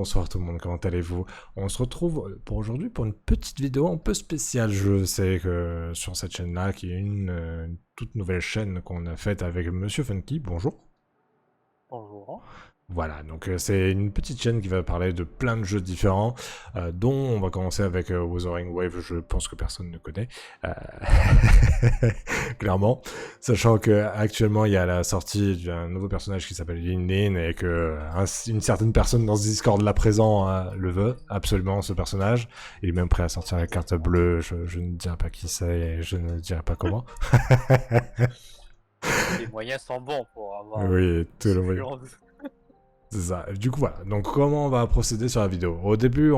Bonsoir tout le monde, comment allez-vous? On se retrouve pour aujourd'hui pour une petite vidéo un peu spéciale. Je sais que sur cette chaîne-là, qui est une toute nouvelle chaîne qu'on a faite avec Monsieur Funky, bonjour. Bonjour. Voilà, donc c'est une petite chaîne qui va parler de plein de jeux différents, dont on va commencer avec Wuthering Wave, je pense que personne ne connaît, euh, clairement, sachant que actuellement il y a la sortie d'un nouveau personnage qui s'appelle Yin Lin et que une certaine personne dans ce Discord là présent le veut, absolument ce personnage, il est même prêt à sortir la carte bleue, je ne dirai pas qui c'est et je ne dirai pas comment. Les moyens sont bons pour avoir Oui, tout le genre monde. C'est ça. Du coup, voilà. Donc, comment on va procéder sur la vidéo? Au début,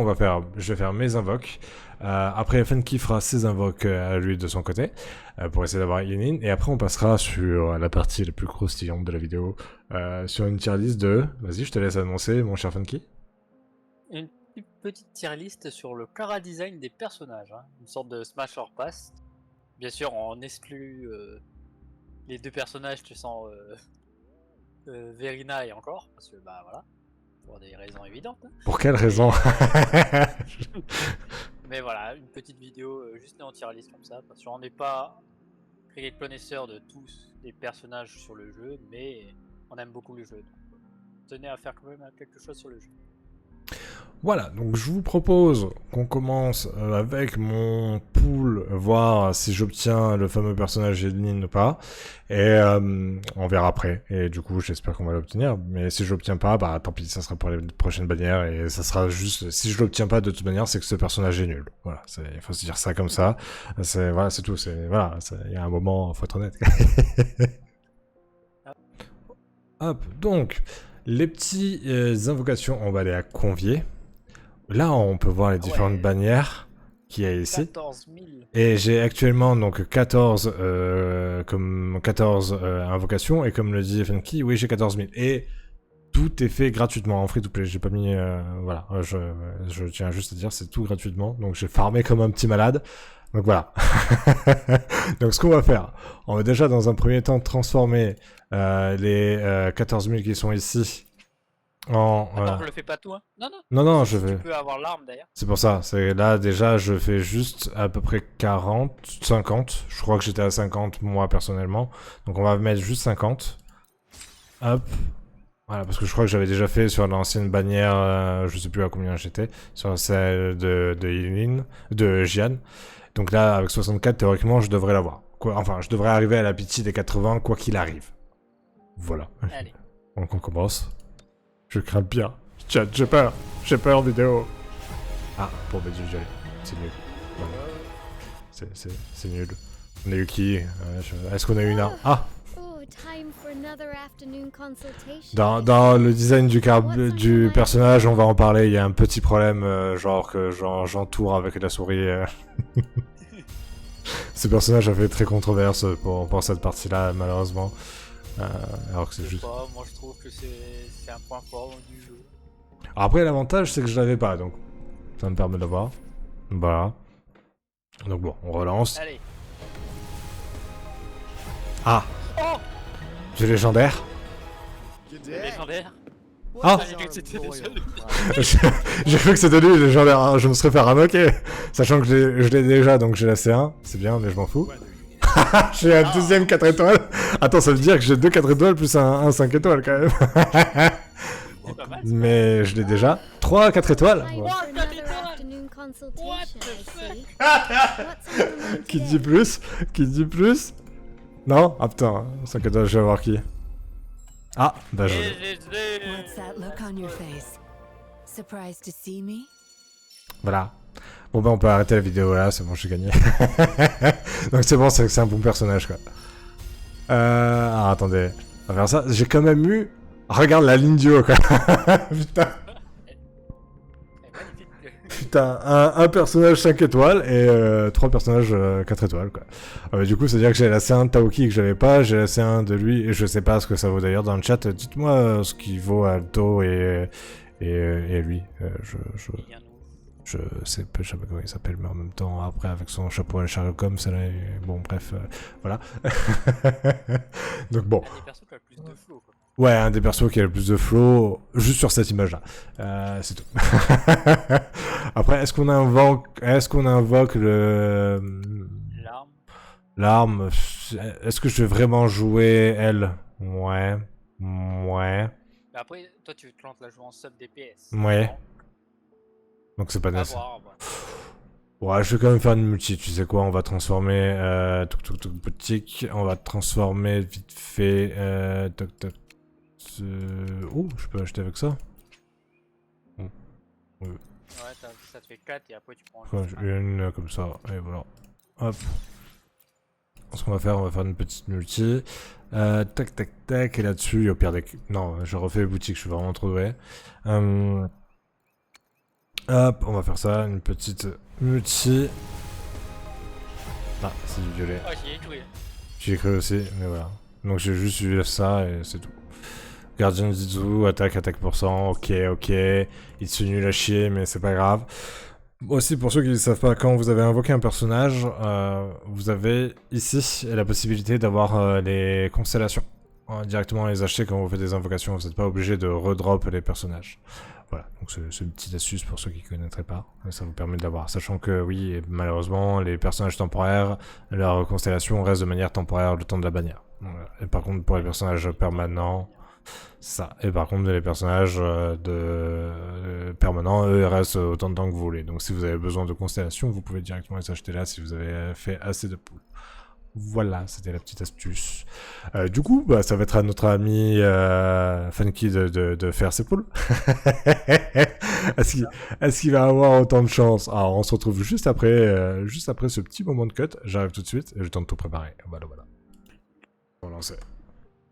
je vais faire mes invoques. Après, Funky fera ses invoques à lui de son côté pour essayer d'avoir Yenin. Et après, on passera sur la partie la plus croustillante de la vidéo, sur une tier list de. Vas-y, je te laisse annoncer, mon cher Funky. une petite tier list sur le cara design des personnages, hein. Une sorte de smash or pass. Bien sûr, on exclut les deux personnages qui sont Verina et encore, parce que bah voilà, pour des raisons évidentes, hein. Pour quelle raison? Mais voilà, une petite vidéo juste en tier list comme ça, parce qu'on n'est pas très connaisseur de tous les personnages sur le jeu, mais on aime beaucoup le jeu. Donc, tenez à faire quand même quelque chose sur le jeu. Voilà, donc je vous propose qu'on commence avec mon pool, voir si j'obtiens le fameux personnage Edlin ou pas, et on verra après, et du coup j'espère qu'on va l'obtenir, mais si je l'obtiens pas, bah tant pis, ça sera pour les prochaines bannières, et ça sera juste, si je l'obtiens pas de toute manière, c'est que ce personnage est nul, voilà, il faut se dire ça comme ça, voilà, c'est tout, voilà, il y a un moment, faut être honnête. Hop, donc, les petits invocations, on va aller à Convier. Là, on peut voir les différentes bannières qu'il y a ici. 14 000. Et j'ai actuellement donc 14 invocations. Et comme le dit Funky, oui, j'ai 14 000. Et tout est fait gratuitement en free to play. J'ai pas mis. Voilà, je tiens juste à dire, c'est tout gratuitement. Donc j'ai farmé comme un petit malade. Donc voilà. Donc ce qu'on va faire, on va déjà dans un premier temps transformer les 14 000 qui sont ici. Attends, je le fais pas tout, hein. Non, non. Non, si je vais. Tu peux avoir l'arme d'ailleurs. C'est pour ça. C'est là déjà, je fais juste à peu près 40, 50. Je crois que j'étais à 50 moi personnellement. Donc on va mettre juste 50. Hop. Voilà, parce que je crois que j'avais déjà fait sur l'ancienne bannière, je sais plus à combien j'étais, sur celle de Yilin, de Jian. Donc là, avec 64, théoriquement, je devrais l'avoir. Enfin, je devrais arriver à la pitié des 80, quoi qu'il arrive. Voilà. Allez. Donc on commence. Je crains le pire. Chat, j'ai peur. J'ai peur en vidéo. Ah, pour Dieu, j'y allais. C'est nul. Voilà. C'est nul. On a eu qui Est-ce qu'on a eu une arme? Ah, dans le design du personnage, on va en parler. Il y a un petit problème, genre que j'entoure avec la souris. Ce personnage a fait très controverse pour cette partie-là, malheureusement. Alors que c'est juste. Moi je trouve que c'est un point fort du jeu. Après, l'avantage, c'est que je l'avais pas, donc ça me permet d'avoir. Voilà. Donc bon, on relance. Allez. Ah, Oh, du légendaire. légendaire. Ah, J'ai cru que c'était déjà lui. j'ai cru que c'était lui, le légendaire. Ah, je me serais fait ramoquer. Sachant que je l'ai déjà, donc j'ai la C1. C'est bien, mais je m'en fous. J'ai un deuxième 4 étoiles. Attends, ça veut dire que j'ai 2 4 étoiles plus un 5 étoiles quand même. C'est pas mal. Mais je l'ai déjà. 3 4 étoiles. Ouais. Qui dit plus? Qui dit plus? Non? Ah putain, 5 étoiles, je vais voir qui. Ah, bah je... What's that look on your face? Surprised to see me? Voilà. Bon bah on peut arrêter la vidéo là, c'est bon, j'ai gagné. Donc c'est bon, c'est un bon personnage quoi. Ah, attendez, on va faire ça. J'ai quand même eu... Regarde la ligne du haut quoi. Putain. Putain, un personnage 5 étoiles et 3 personnages 4 étoiles quoi. Du coup, c'est à dire que j'ai la C1 de Taoki que j'avais pas, j'ai la C1 de lui, et je sais pas ce que ça vaut d'ailleurs dans le chat. Dites-moi ce qu'il vaut Alto et lui. Je sais pas comment il s'appelle, mais en même temps, après, avec son chapeau à Sherlock Holmes, c'est là, bon, bref, voilà. Donc bon. Il y a des persos qui ont plus de flow, quoi. Ouais, un des persos qui a le plus de flow, juste sur cette image-là. C'est tout. Après, est-ce qu'on invoque L'arme. l'arme? Est-ce que je vais vraiment jouer elle? Ouais. Ouais. Mais après, toi, tu te lances la jouer en sub DPS. Ouais. Non. Donc c'est pas À nécessaire. voir, ouais. Ouais, je vais quand même faire une multi. Tu sais quoi, on va transformer... boutique. On va transformer vite fait... toc toc. Oh, je peux acheter avec ça? Ouais, ça te fait 4 et après tu prends Ouais, juste un. une comme ça, et voilà. Hop. Ce qu'on va faire, on va faire une petite multi. Tac, tac, tac, et là-dessus, au pire des... Non, je refais les boutiques, je suis vraiment trop doué. Hop, on va faire ça, une petite multi. Ah, c'est du violet. Ah, j'y ai joué. J'y ai cru aussi, mais voilà. Donc j'ai juste eu ça, et c'est tout. Guardian Zizou, attaque %, ok. Il se nul à chier, mais c'est pas grave. Aussi, pour ceux qui ne savent pas, quand vous avez invoqué un personnage, vous avez ici la possibilité d'avoir les constellations. Directement les acheter quand vous faites des invocations, vous n'êtes pas obligé de redrop les personnages. Voilà, donc c'est une petite astuce pour ceux qui ne connaîtraient pas, ça vous permet d'avoir. Sachant que oui, malheureusement, les personnages temporaires, leur constellation reste de manière temporaire le temps de la bannière. Voilà. Et par contre, pour les personnages permanents... Ça. Et par contre, les personnages permanents, eux, ils restent autant de temps que vous voulez. Donc si vous avez besoin de constellations, vous pouvez directement les acheter là si vous avez fait assez de poules. Voilà, c'était la petite astuce. Du coup, bah, ça va être à notre ami Funky de faire ses poules. Est-ce qu'il va avoir autant de chance? Alors, on se retrouve juste après ce petit moment de cut. J'arrive tout de suite et je tente de tout préparer. Voilà. On va lancer.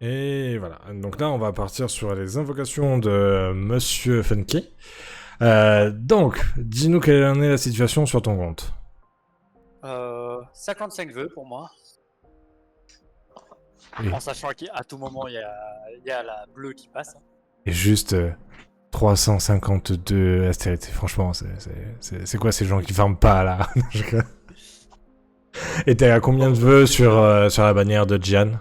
Et voilà, donc là on va partir sur les invocations de Monsieur Funky. Donc, dis-nous quelle en est la situation sur ton compte. 55 vœux pour moi. Et, En sachant qu'à tout moment il y a la bleue qui passe. et juste 352 astérités, franchement, c'est quoi ces gens qui farment pas là? Et t'es à combien de vœux sur la bannière de Gian?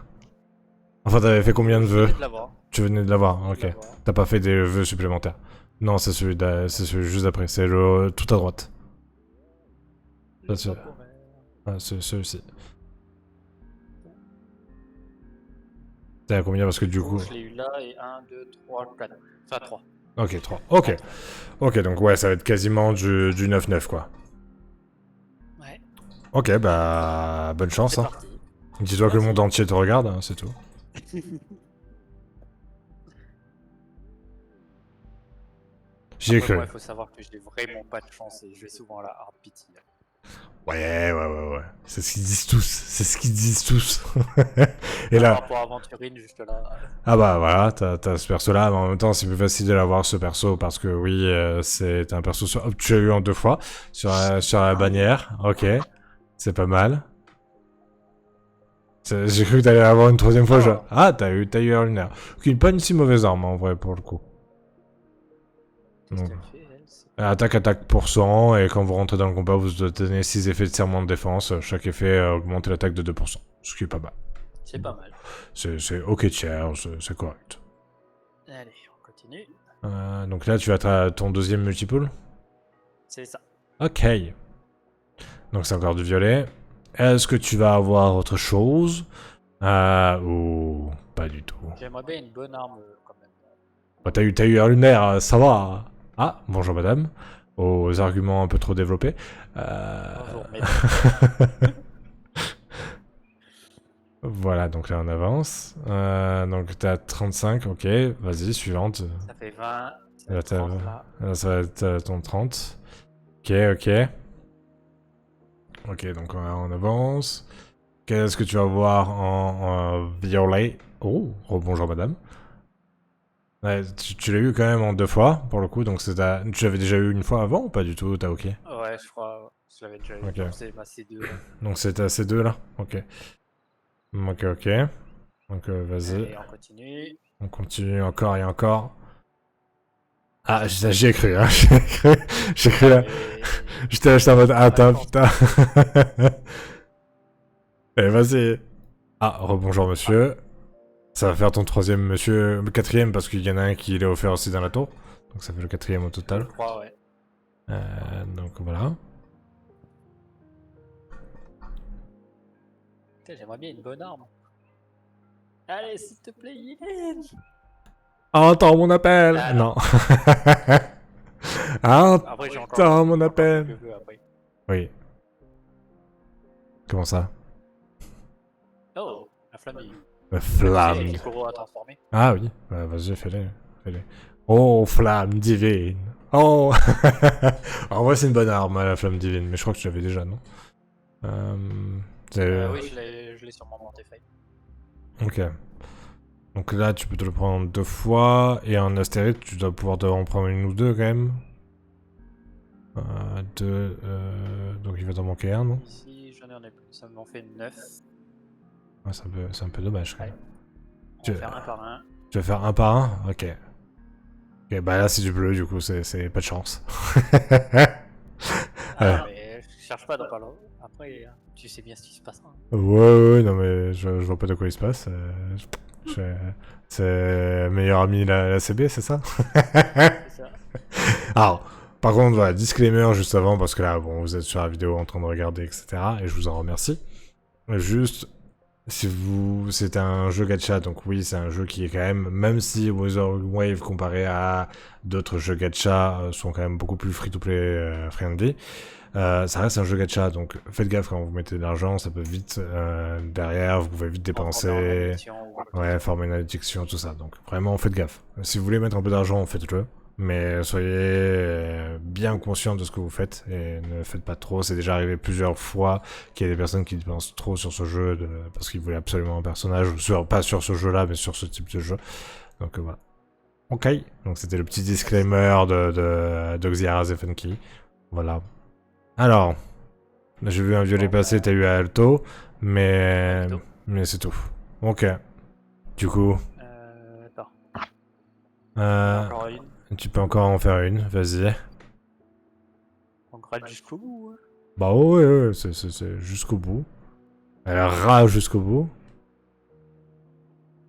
Enfin, t'avais fait combien de vœux? Je vais de l'avoir. Tu venais de l'avoir, ok. T'as pas fait des vœux supplémentaires? Non, c'est celui juste après, c'est le tout à droite. C'est celui-ci. T'es à combien parce que du coup... Je l'ai eu là et 1, 2, 3, 4. Enfin 3. Ok, 3. Ok, donc ouais, ça va être quasiment du 9-9 quoi. Ouais. Ok, bah... bonne chance, C'est hein. parti. Dis-toi que le monde entier te regarde, hein, c'est tout. J'y ai cru. Moi, il faut savoir que j'ai vraiment pas de chance et je vais souvent à la hard pity. Ouais. C'est ce qu'ils disent tous. Et là... Par rapport à Aventurine, juste là. Ah bah voilà, t'as ce perso-là, mais en même temps c'est plus facile de l'avoir ce perso parce que oui, c'est un perso sur... tu l'as eu en 2 fois sur la bannière, ok, c'est pas mal. J'ai cru que t'allais avoir une 3ème fois, Ah, t'as eu un lunaire. Ok, pas une si mauvaise arme en vrai pour le coup. Donc... Attaque %, et quand vous rentrez dans le combat, vous obtenez 6 effets de serment de défense. Chaque effet augmente l'attaque de 2%, ce qui est pas mal. C'est pas mal. C'est ok tiers, c'est correct. Allez, on continue. Donc là, tu as ton 2ème multipool. C'est ça. Ok. Donc c'est encore du violet. Est-ce que tu vas avoir autre chose? Ou pas du tout. J'aimerais bien une bonne arme quand même. Bah, t'as eu un lunaire, ça va. Ah, bonjour madame. Aux arguments un peu trop développés. Bonjour, mesdames. Voilà, donc là on avance. Donc t'as 35, ok. Vas-y, suivante. Ça fait 20. Ça Là, fait 30 là. là, ça va être ton 30. Ok. Ok, donc on avance. Qu'est-ce que tu vas voir en violet? Oh, bonjour madame. Ouais, tu l'as eu quand même en 2 fois, pour le coup, donc tu l'avais déjà eu une fois avant ou pas du tout? T'as ok? Ouais, je crois. Je l'avais déjà eu. Ok. Donc c'est ma C2. Donc c'était à ces deux là? Ok. Ok. Donc vas-y. Allez, on continue. On continue encore et encore. Ah, j'y ai cru, hein. J'ai cru là. J'étais en mode, attends, putain. Allez, vas-y. Ah, rebonjour monsieur. Ça va faire ton troisième monsieur... quatrième, parce qu'il y en a un qui l'a offert aussi dans la tour. Donc ça fait le quatrième au total. Je crois, ouais. Donc voilà. Putain, j'aimerais bien une bonne arme. Allez, s'il te plaît, Yilin. Entends mon appel. Ah, non. Après, j'ai encore Entends mon encore appel. quelques vœux après. Oui. Comment ça? Oh, la flamme divine. La C'est flamme. avec les coraux à transformer. Ah oui, bah, vas-y, fais-les. Fais-les. Oh, flamme divine. Oh. En vrai, c'est une bonne arme, la flamme divine, mais je crois que tu l'avais déjà, non? Oui, je l'ai sûrement dans tes feuilles. Ok. Donc là, tu peux te le prendre 2 fois, et en astérite, tu dois pouvoir en prendre une ou deux quand même. Donc il va t'en manquer un, non? Ici, j'en ai plus. Ça m'en fait 9. Ouais, c'est un peu dommage quand même. On va faire un par un. Tu vas faire un par un? Ok. Ok, bah là c'est du bleu, du coup c'est pas de chance. Ah, mais je cherche pas dans pas long. Après, tu sais bien ce qui se passe. Hein. Ouais, non mais je vois pas de quoi il se passe. C'est meilleur ami la CB, c'est ça? C'est ça. Alors, par contre, voilà, disclaimer juste avant, parce que là, bon, vous êtes sur la vidéo en train de regarder, etc. Et je vous en remercie. Juste, c'est un jeu gacha, donc oui, c'est un jeu qui est quand même si Wuthering Wave comparé à d'autres jeux gacha sont quand même beaucoup plus free-to-play friendly, ça reste un jeu gacha, donc faites gaffe quand vous mettez de l'argent, ça peut vite derrière, vous pouvez vite dépenser, ouais, former une addiction, tout ça. Donc vraiment, faites gaffe. Si vous voulez mettre un peu d'argent, faites-le. Mais soyez bien conscient de ce que vous faites et ne faites pas trop. C'est déjà arrivé plusieurs fois qu'il y a des personnes qui dépensent trop sur ce jeu parce qu'ils voulaient absolument un personnage, pas sur ce jeu-là, mais sur ce type de jeu. Donc voilà. Ok. Donc c'était le petit disclaimer de Xiara Funky. Voilà. Alors, j'ai vu un violet passer, t'as eu à Alto, mais c'est tout. Ok. Du coup. Attends. Encore une. Tu peux encore en faire une, vas-y. On gratte jusqu'au bout. Hein. Bah ouais, c'est jusqu'au bout. Elle rage jusqu'au bout.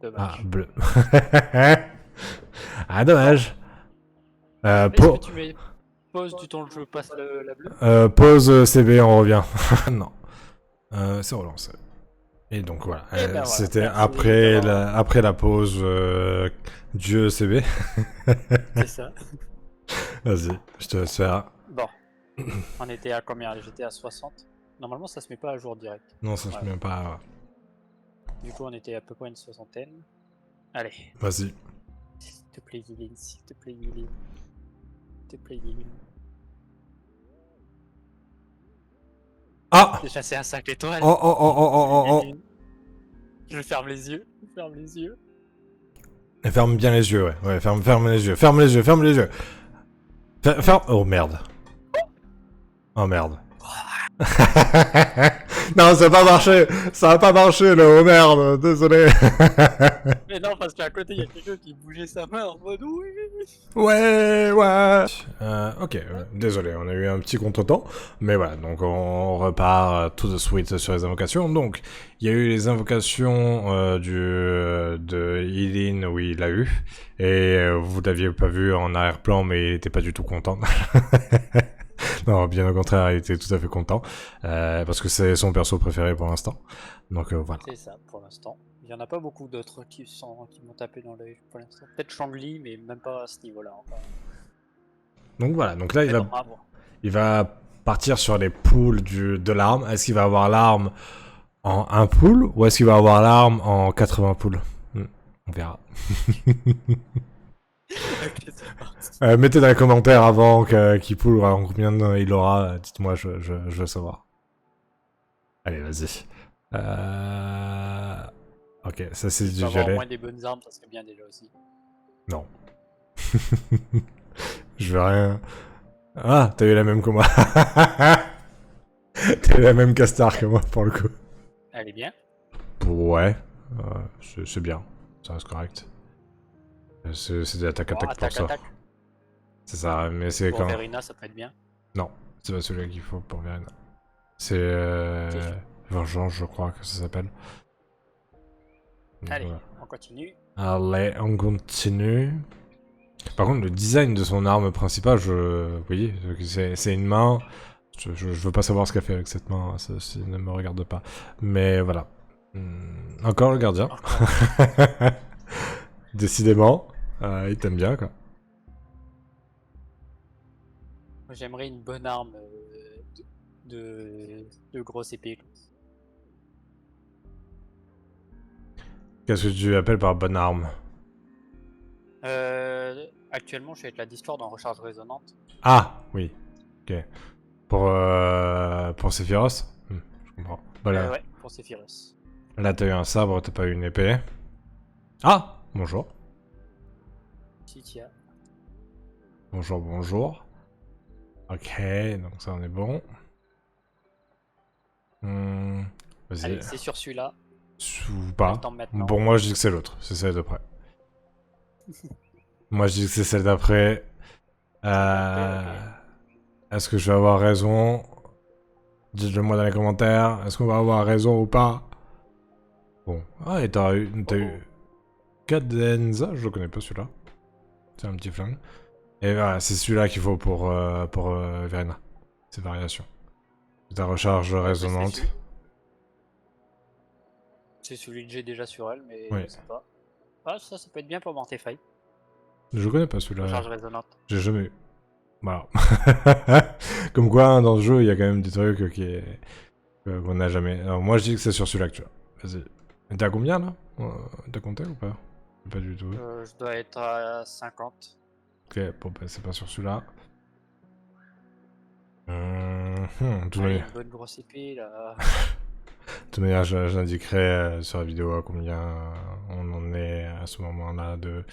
Dommage. Ah, bleu. Ah, dommage. Est-ce que tu mets pause du temps le jeu passe la bleue pause CB, on revient. Non. C'est relancé. Et donc voilà, ben c'était voilà, après la pause Dieu CB. C'est ça. Vas-y, je te laisse faire. Bon, on était à combien? J'étais à 60. Normalement, ça se met pas à jour direct. Non, ça se met pas. Du coup, on était à peu près une soixantaine. Allez. Vas-y. S'il te plaît, Yilin. S'il te plaît, Yilin. S'il te plaît, Yilin. Ah! Déjà, c'est un 5 étoiles. Oh. Je ferme les yeux. Je ferme les yeux. Et ferme bien les yeux, ouais, ferme les yeux, ferme les yeux. Ferme... Oh merde. Oh merde. Non, ça a pas marché, le oh merde, désolé. Mais non, parce qu'à côté, il y a quelqu'un qui bougeait sa main en mode oui. Ouais. Ok, désolé, on a eu un petit contretemps, mais voilà, donc on repart tout de suite sur les invocations. Donc, il y a eu les invocations de Yilin, oui, il l'a eu, et vous l'aviez pas vu en arrière-plan, mais il était pas du tout content. Non, bien au contraire, il était tout à fait content, parce que c'est son perso préféré pour l'instant. Donc voilà. C'est ça, pour l'instant. Il n'y en a pas beaucoup d'autres qui m'ont tapé dans l'œil pour l'instant. Peut-être Shangli, mais même pas à ce niveau-là encore. Donc voilà, donc là Mais il va partir sur les pools de l'arme. Est-ce qu'il va avoir l'arme en 1 pool ou est-ce qu'il va avoir l'arme en 80 pools? On verra. Mettez dans les commentaires avant qu'il pool en combien il aura. Dites-moi, je veux savoir. Allez, vas-y. Ok, ça c'est du violet. Au moins des bonnes armes, ça serait bien déjà aussi. Non. Je veux rien. Ah, t'as eu la même que moi. T'as eu la même castar que moi pour le coup. Elle est bien. Ouais, c'est bien. Ça reste correct. C'est de l'attaque attaque pour ça. C'est ça, mais c'est quand. Pour Verina, ça peut être bien. Non, c'est pas celui qu'il faut pour Verina. C'est Vengeance, je crois que ça s'appelle. Donc, Allez, voilà. on continue. Allez, on continue. Par contre, le design de son arme principale, vous voyez, c'est une main. Je veux pas savoir ce qu'elle fait avec cette main, ça ne me regarde pas. Mais voilà. Encore le gardien. Encore. Décidément, il t'aime bien, quoi. Moi, j'aimerais une bonne arme de grosse épée. Qu'est-ce que tu appelles par bonne arme? Actuellement, je suis avec la Discord en recharge résonante. Ah, oui. Ok. Pour Sephiroth? Je comprends. Voilà. Ouais, pour Sephiroth. Là, t'as eu un sabre, t'as pas eu une épée. Ah! Bonjour. Si, tiens. Bonjour, bonjour. Ok, donc ça, on est bon. Vas-y. Allez, c'est sur celui-là. Ou pas. Attends maintenant. Bon, moi, je dis que c'est l'autre. C'est celle d'après. Moi, je dis que c'est celle d'après. Est-ce que je vais avoir raison? Dites-le moi dans les commentaires. Est-ce qu'on va avoir raison ou pas? Bon. Ah, et t'as eu... Cadenza, je le connais pas celui-là. C'est un petit flingue. Et voilà, c'est celui-là qu'il faut pour Verena. Ces variations. Ta recharge résonante. C'est celui que j'ai déjà sur elle, mais Oui. je sais pas. Ah, ça peut être bien pour Mortify. Je connais pas celui-là. Recharge résonante. J'ai jamais eu. Voilà. Comme quoi, hein, dans ce jeu, il y a quand même des trucs qu'on n'a jamais. Alors, moi, je dis que c'est sur celui-là que tu as. Vas-y. Et t'as combien là? T'as compté ou pas? Pas du tout. Je dois être à 50. Ok, bon, bah, c'est pas sur celui-là. Tout de Allez, manière, une bonne grosse épée là. toute manière, j'indiquerai sur la vidéo à combien on en est à ce moment-là de.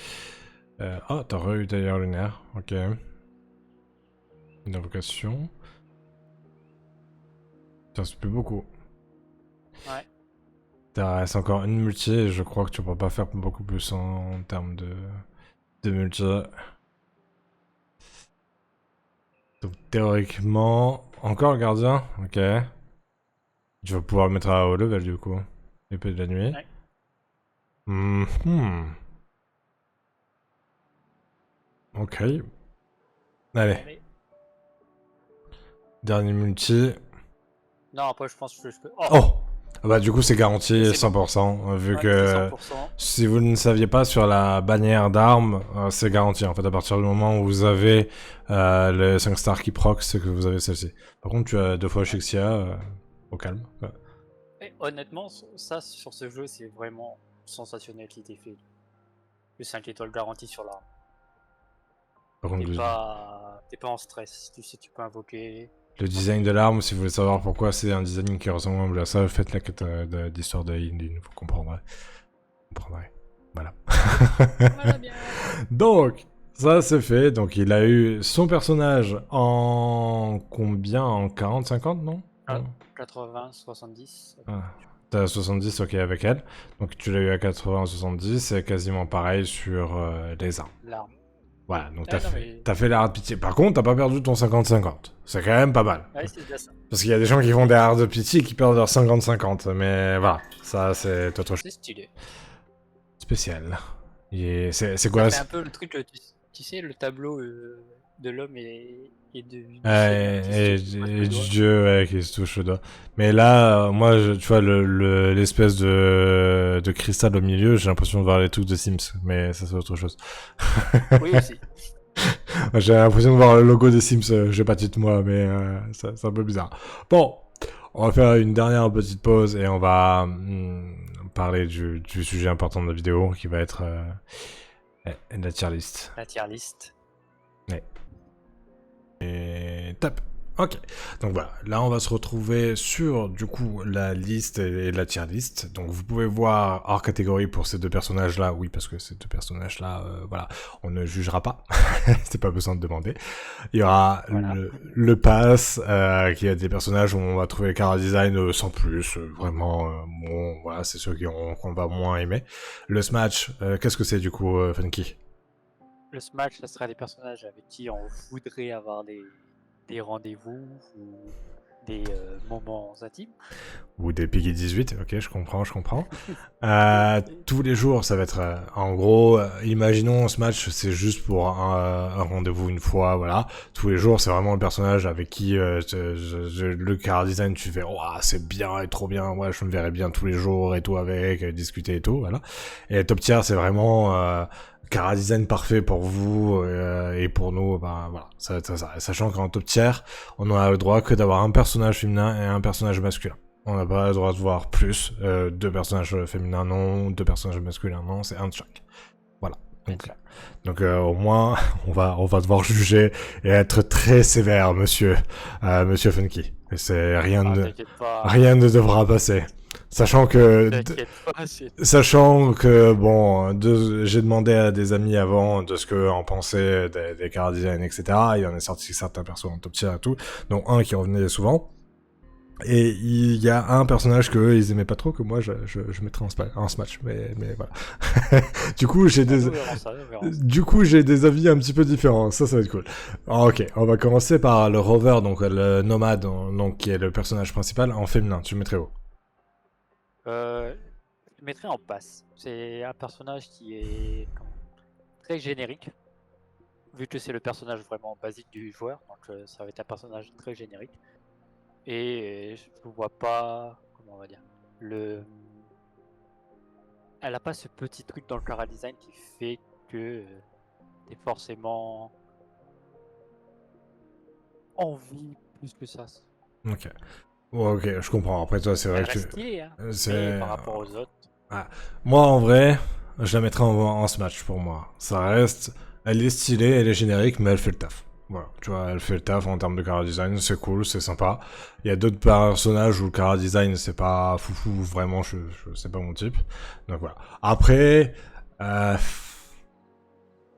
Ah, t'as re-eu tailleur lunaire. Ok. Une invocation. Ça c'est plus beaucoup. Ouais. T'as reste encore une multi et je crois que tu pourras pas faire beaucoup plus en termes de multi. Donc théoriquement, encore le gardien, ok. Tu vas pouvoir le mettre à haut level du coup. Épée de la nuit. Ouais. Ok. Allez, Allez. dernier multi. Non, après je pense que je peux. Oh, Oh! Ah bah du coup c'est garanti C'est 100%, vu ouais, que c'est 100%. si vous ne saviez pas sur la bannière d'armes, c'est garanti en fait à partir du moment où vous avez le 5 stars qui proc, c'est que vous avez celle-ci. Par contre tu as 2 fois Shixia, au calme. Ouais. Et honnêtement, ça sur ce jeu, c'est vraiment sensationnel qui était fait. Le 5 étoiles garantie sur l'arme. Par contre T'es pas en stress, tu sais, tu peux invoquer. le design de l'arme, si vous voulez savoir pourquoi c'est un design qui ressemble à ça, faites la quête d'histoire de Indine, vous comprendrez. Vous comprendrez. Voilà. Voilà bien. Donc, ça c'est fait. Donc, il a eu son personnage en combien? En 40-50, non? Ah, Non. 80, 70. Ah. T'as 70, ok, avec elle. Donc, tu l'as eu à 80-70, c'est quasiment pareil sur les armes. L'arme. Voilà, donc Ah, non, mais- t'as fait l'art de pitié. Par contre, t'as pas perdu ton 50-50. C'est quand même pas mal. Ouais, c'est déjà ça. Parce qu'il y a des gens qui font des arts de pitié et qui perdent leur 50-50. Mais voilà, ça c'est autre chose. C'est stylé. Spécial. Et c'est Ça quoi fait un peu le truc, tu sais, le tableau de l'homme et du Ouais, ciel, qui se touche et le doigt. Dieu, ouais, qui se touche le doigt. Mais là, moi, tu vois, l'espèce de cristal au milieu, j'ai l'impression de voir les trucs de Sims. Mais ça, c'est autre chose. Oui, aussi. J'ai l'impression de voir le logo des Sims, j'ai pas titre moi, mais c'est un peu bizarre. Bon, on va faire une dernière petite pause et on va parler du sujet important de la vidéo qui va être la tier list. La tier list. Et top. Ok. Donc voilà, là on va se retrouver sur du coup la liste et la tier list. Donc vous pouvez voir hors catégorie pour ces deux personnages là, oui parce que ces deux personnages là, voilà, on ne jugera pas, c'est pas besoin de demander. Il y aura Voilà. le pass qui a des personnages où on va trouver les chara design sans plus, vraiment bon voilà c'est ceux qu'on va moins aimer. Le smash, qu'est-ce que c'est du coup Funky? Le smash, ça sera des personnages avec qui on voudrait avoir des rendez-vous ou des moments intimes. Ou des Piggy 18, ok, je comprends. Tous les jours, ça va être... en gros, imaginons ce match, c'est juste pour un rendez-vous une fois, voilà. Tous les jours, c'est vraiment le personnage avec qui le car design, tu fais « Ouah, c'est bien et trop bien, ouais, je me verrais bien tous les jours et tout avec, discuter et tout, voilà. » Et top tier, c'est vraiment... Cara design parfait pour vous et pour nous, bah voilà. Sachant qu'en top tier, on a le droit que d'avoir un personnage féminin et un personnage masculin. On n'a pas le droit de voir plus. 2 personnages féminins non, 2 personnages masculins non, c'est un de chaque. Voilà. Donc au moins, on va devoir juger et être très sévère, monsieur Funky. Et c'est rien ne devra passer. Sachant que bon, j'ai demandé à des amis avant de ce que en pensaient des car design, etc. Il y en a sorti certains persos en top tier et tout, dont un qui revenait souvent. Et il y a un personnage que ils aimaient pas trop, que moi je mettrais en smash, mais voilà. Du coup j'ai des avis un petit peu différents, ça va être cool. Ok, on va commencer par le rover, donc le nomade, donc qui est le personnage principal en féminin. Tu le mettrais où? Je le mettrais en passe. C'est un personnage qui est très générique, vu que c'est le personnage vraiment basique du joueur, donc ça va être un personnage très générique. Et je vois pas, comment on va dire, elle a pas ce petit truc dans le chara design qui fait que t'es forcément envie plus que ça. Ok. Ouais, ok, je comprends. Après toi, c'est vrai que stylé, hein, mais par rapport aux autres. Ah. Moi, en vrai, je la mettrais en smash pour moi. Ça reste... Elle est stylée, elle est générique, mais elle fait le taf. Voilà, tu vois, elle fait le taf en termes de chara design, c'est cool, c'est sympa. Il y a d'autres personnages où le chara design, c'est pas foufou, vraiment, c'est pas mon type. Donc voilà. Après,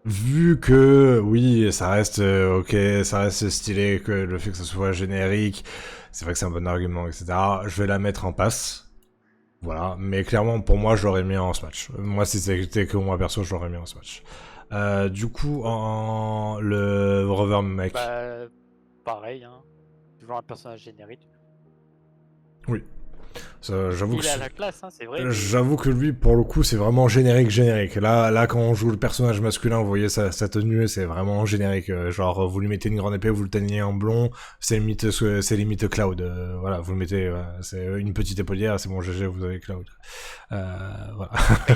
vu que, oui, ça reste ok, ça reste stylé, que le fait que ça soit générique, c'est vrai que c'est un bon argument, etc. Je vais la mettre en passe. Voilà, mais clairement, pour moi, je l'aurais mis en smash. Moi, si c'était que moi perso, je l'aurais mis en smash. Du coup, le rover mec. Bah, pareil, hein. Toujours un personnage générique. Oui. J'avoue Il a la classe, hein, c'est vrai. J'avoue que lui, pour le coup, c'est vraiment générique. Là, quand on joue le personnage masculin, vous voyez sa tenue, c'est vraiment générique. Genre, vous lui mettez une grande épée, vous le teignez en blond, c'est limite Cloud. Voilà, vous le mettez, c'est une petite épaulière, c'est bon, GG, vous avez Cloud. Voilà.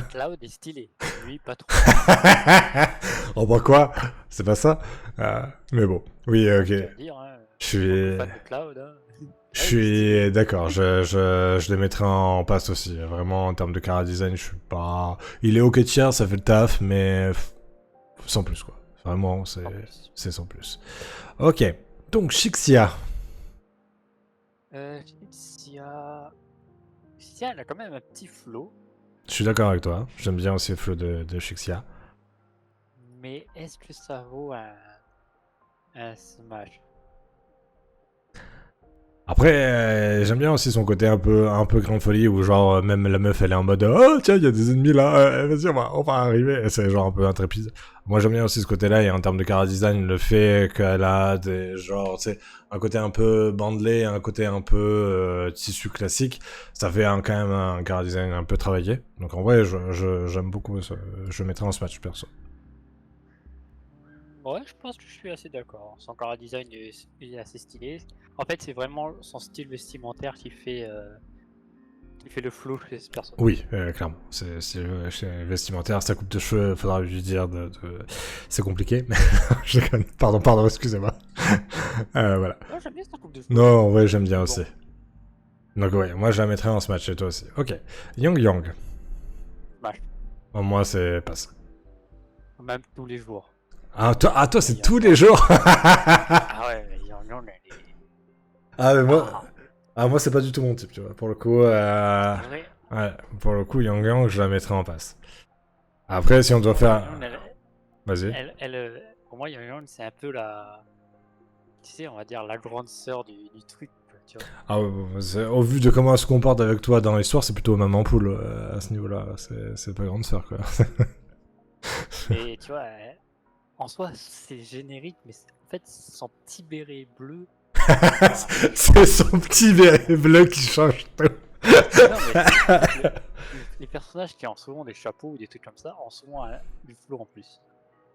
Cloud est stylé, lui, pas trop. Oh, bah quoi? C'est pas ça? Mais bon, oui, ok. Je suis fan de Cloud, hein. Je suis d'accord, je les mettrai en passe aussi. Vraiment, en termes de chara design, je suis pas... Il est ok tiers, ça fait le taf, mais sans plus, quoi. Vraiment, c'est sans plus. Ok, donc Shixia. Shixia, elle a quand même un petit flow. Je suis d'accord avec toi, j'aime bien aussi le flow de Shixia. Mais est-ce que ça vaut un smash? Après, j'aime bien aussi son côté un peu grande folie, où genre, même la meuf, elle est en mode « Oh, tiens, il y a des ennemis là, vas-y, on va arriver », c'est genre un peu intrépide. Moi, j'aime bien aussi ce côté-là, et en termes de chara design, le fait qu'elle a des, genre, tu sais, un côté un peu bandelé, un côté un peu tissu classique, ça fait quand même un chara design un peu travaillé. Donc en vrai, j'aime beaucoup ça, je mettrai en smash, perso. Ouais, je pense que je suis assez d'accord. Son chara design est assez stylé. En fait, c'est vraiment son style vestimentaire qui fait le flow chez ce personnage. Oui, clairement. C'est vestimentaire, sa coupe de cheveux, faudra lui dire c'est compliqué, mais je déconne. Pardon, excusez-moi. Voilà. Ouais, j'aime bien sa coupe de cheveux. Non, en vrai, j'aime bien aussi. Donc ouais, moi je la mettrais en smash et toi aussi. Ok. Yang. Smash. Moi, c'est passe. Même tous les jours. Ah, toi c'est tous les jours. Ah ouais, mais Yang, elle est... Ah, mais moi c'est pas du tout mon type, tu vois. Pour le coup, ouais, pour le coup, Yang, je la mettrais en passe. Après, si on doit faire... Vas-y. Pour moi, Yang, c'est un peu la... Tu sais, on va dire la grande sœur du truc, tu vois. Ah, au vu de comment elle se comporte avec toi dans l'histoire, c'est plutôt maman poule à ce niveau-là. C'est pas grande sœur, quoi. Et tu vois, en soi, c'est générique, mais en fait, son petit béret bleu, C'est son petit béret bleu qui change tout. Non, mais les personnages qui ont souvent des chapeaux ou des trucs comme ça ont souvent du flow en plus.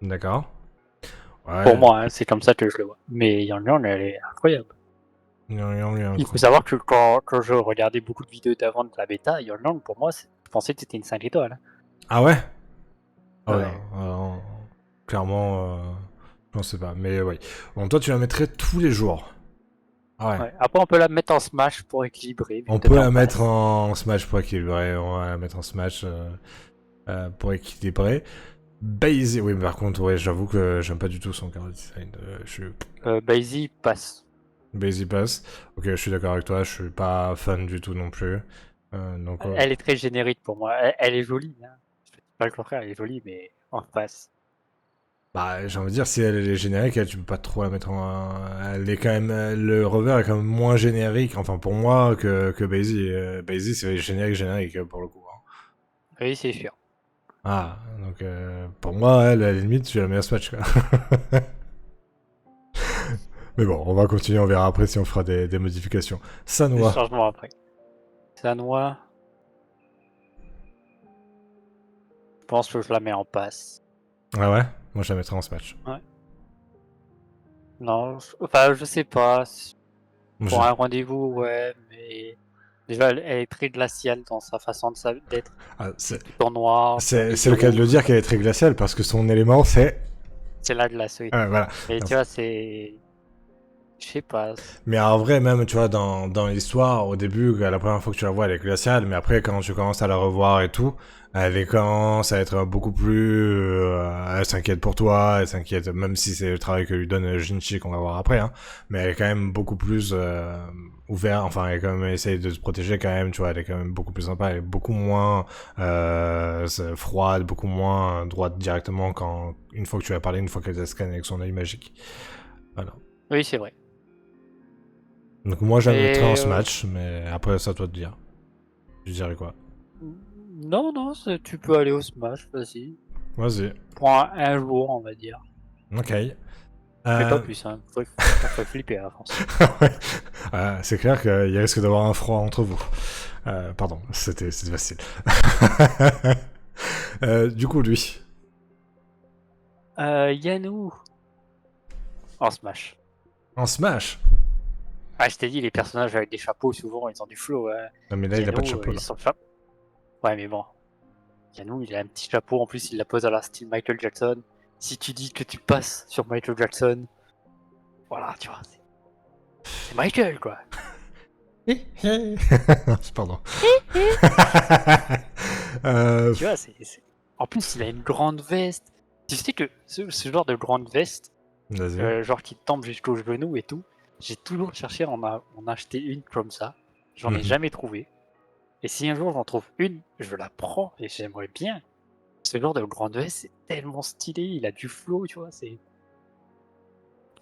D'accord. Ouais. Pour moi, hein, c'est comme ça que je le vois. Mais Yang Yang, elle est incroyable. Il faut savoir que quand je regardais beaucoup de vidéos d'avant de la bêta, Yang Yang, pour moi, je pensais que c'était une 5 étoiles. Ah ouais? Ah Ouais. ouais. Clairement, je sais pas. Mais ouais. Bon, toi, tu la mettrais tous les jours. Ah ouais. Ouais. Après, on peut la mettre en Smash pour équilibrer. On peut la mettre en Smash pour équilibrer. On va la mettre en Smash pour équilibrer. Baisy, oui, mais par contre, ouais, j'avoue que j'aime pas du tout son chara design. Baisy passe. Baisy passe. Ok, je suis d'accord avec toi, je suis pas fan du tout non plus. Donc, Elle est très générique pour moi. Elle est jolie. Hein. Je dis pas le contraire, elle est jolie, mais en face. bah, j'ai envie de dire, si elle est générique, elle, tu peux pas trop la mettre en. Elle est quand même. Le revers est quand même moins générique, enfin pour moi, que Baisy. Baisy, c'est générique pour le coup. Hein. Oui, c'est sûr. Ah, donc pour moi, elle, à la limite, tu la mets à Smash, quoi. Mais bon, on va continuer, on verra après si on fera des modifications. Sanwa. Des changements après. Sanwa. Je pense que je la mets en passe. Ah ouais? Moi, je la mettrai en Smash. Non, enfin, je sais pas. Moi, Pour un rendez-vous, ouais, mais. Déjà, elle est très glaciale dans sa façon d'être. Ah, c'est Tout en noir. c'est le cas de le dire qu'elle est très glaciale parce que son élément, c'est. C'est la glace, oui. Voilà. Et tu vois, c'est. Je sais pas. Mais en vrai, même, tu vois, dans l'histoire, au début, la première fois que tu la vois, elle est glaciale, mais après, quand tu commences à la revoir et tout, elle commence à être beaucoup plus... elle s'inquiète pour toi, elle s'inquiète, même si c'est le travail que lui donne Jinchi, qu'on va voir après, hein, mais elle est quand même beaucoup plus ouverte, enfin, elle quand même essaye de se protéger quand même, tu vois, elle est quand même beaucoup plus sympa, elle est beaucoup moins froide, beaucoup moins droite directement une fois que tu as parlé, une fois qu'elle t'a scanné avec son œil magique. Voilà. Oui, c'est vrai. Donc moi je la mettrais en Et, Smash, mais après c'est à toi de dire. Je dirais quoi? Non, tu peux aller au Smash, vas-y. Vas-y. Pour un jour, on va dire. Ok. Mais pas plus, hein. Faut flipper à la France. Ouais. C'est clair qu'il risque d'avoir un froid entre vous. Pardon, c'était facile. Du coup, lui. Yanou. En Smash. En Smash? Ah, je t'ai dit, les personnages avec des chapeaux, souvent, ils ont du flow. Non mais là il a pas de chapeau là. Ouais, mais bon. Yanou, il a un petit chapeau, en plus, il la pose à la style Michael Jackson. Si tu dis que tu passes sur Michael Jackson, voilà, tu vois, c'est Michael, quoi. Pardon. Tu vois, en plus, il a une grande veste. Tu sais que ce genre de grande veste, Vas-y. genre qui tombe jusqu'au genou et tout, j'ai toujours cherché à en acheter une comme ça. J'en ai jamais trouvé. Et si un jour j'en trouve une, je la prends et j'aimerais bien. Ce genre de grande veste, c'est tellement stylé, il a du flow, tu vois, c'est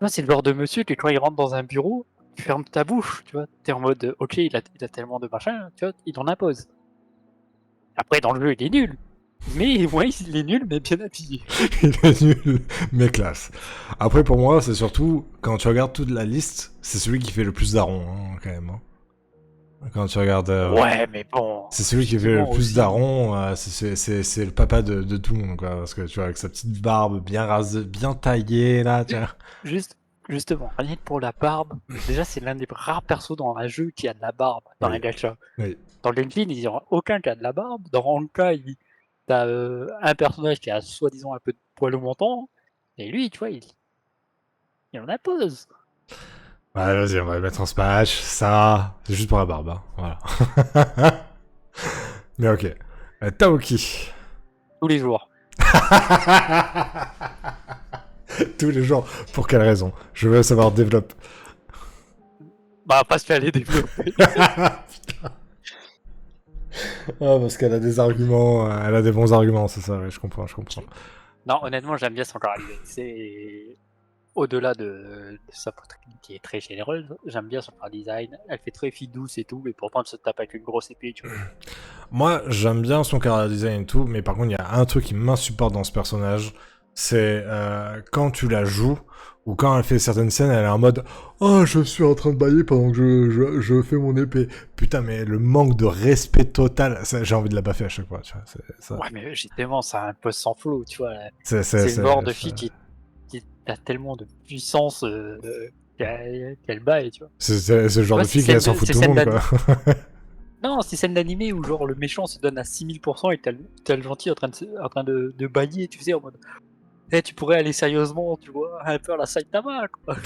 le genre de monsieur que quand il rentre dans un bureau, tu fermes ta bouche, tu vois, t'es en mode, ok, il a tellement de machin, tu vois, il en impose. Après, dans le jeu, il est nul. Mais ouais, il est nul, mais bien habillé. Il est nul, mais classe. Après, pour moi, c'est surtout, quand tu regardes toute la liste, c'est celui qui fait le plus daron, hein, quand même. Hein. Quand tu regardes... Ouais, mais bon... C'est celui qui fait le plus daron, c'est le papa de tout le monde, quoi. Parce que, tu vois, avec sa petite barbe bien rasée, bien taillée, là, tu vois. Justement, rien que pour la barbe, déjà, c'est l'un des rares persos dans un jeu qui a de la barbe, dans un gacha. Oui. Dans Genshin, il n'y aura aucun qui a de la barbe. Dans Honkai, t'as un personnage qui a soi-disant un peu de poil au menton, et lui, tu vois, il en impose. Ouais, vas-y, on va le mettre en Smash. Ça, c'est juste pour la barbe, hein. Voilà. Mais ok. Taoki. Tous les jours. Tous les jours. Pour quelle raison? Je veux savoir, développe. Bah, pas se faire les développer. Oh, parce qu'elle a des arguments, elle a des bons arguments, c'est ça, ouais, je comprends. Non, honnêtement, j'aime bien son chara-design. C'est au-delà de sa poitrine qui est très généreuse, j'aime bien son chara-design. Elle fait très fille douce et tout, mais pourtant elle se tape avec une grosse épée, tu vois. Moi, j'aime bien son chara-design et tout, mais par contre, il y a un truc qui m'insupporte dans ce personnage, c'est quand tu la joues, ou quand elle fait certaines scènes, elle est en mode « Oh, je suis en train de bailler pendant que je fais mon épée. » Putain, mais le manque de respect total, j'ai envie de la baffer à chaque fois, tu vois. Ça. Ouais, mais justement, ça a un peu sans flot, tu vois. C'est C'est le genre de fille qui a tellement de puissance qu'elle baille, tu vois. c'est le genre Ouais, de fille c'est qui s'en fout de tout le monde, quoi. Non, c'est scène d'animé où genre le méchant se donne à 6000% et t'as le gentil en train de bailler, tu sais, en mode tu pourrais aller sérieusement, tu vois, un peu à la Saitama, quoi.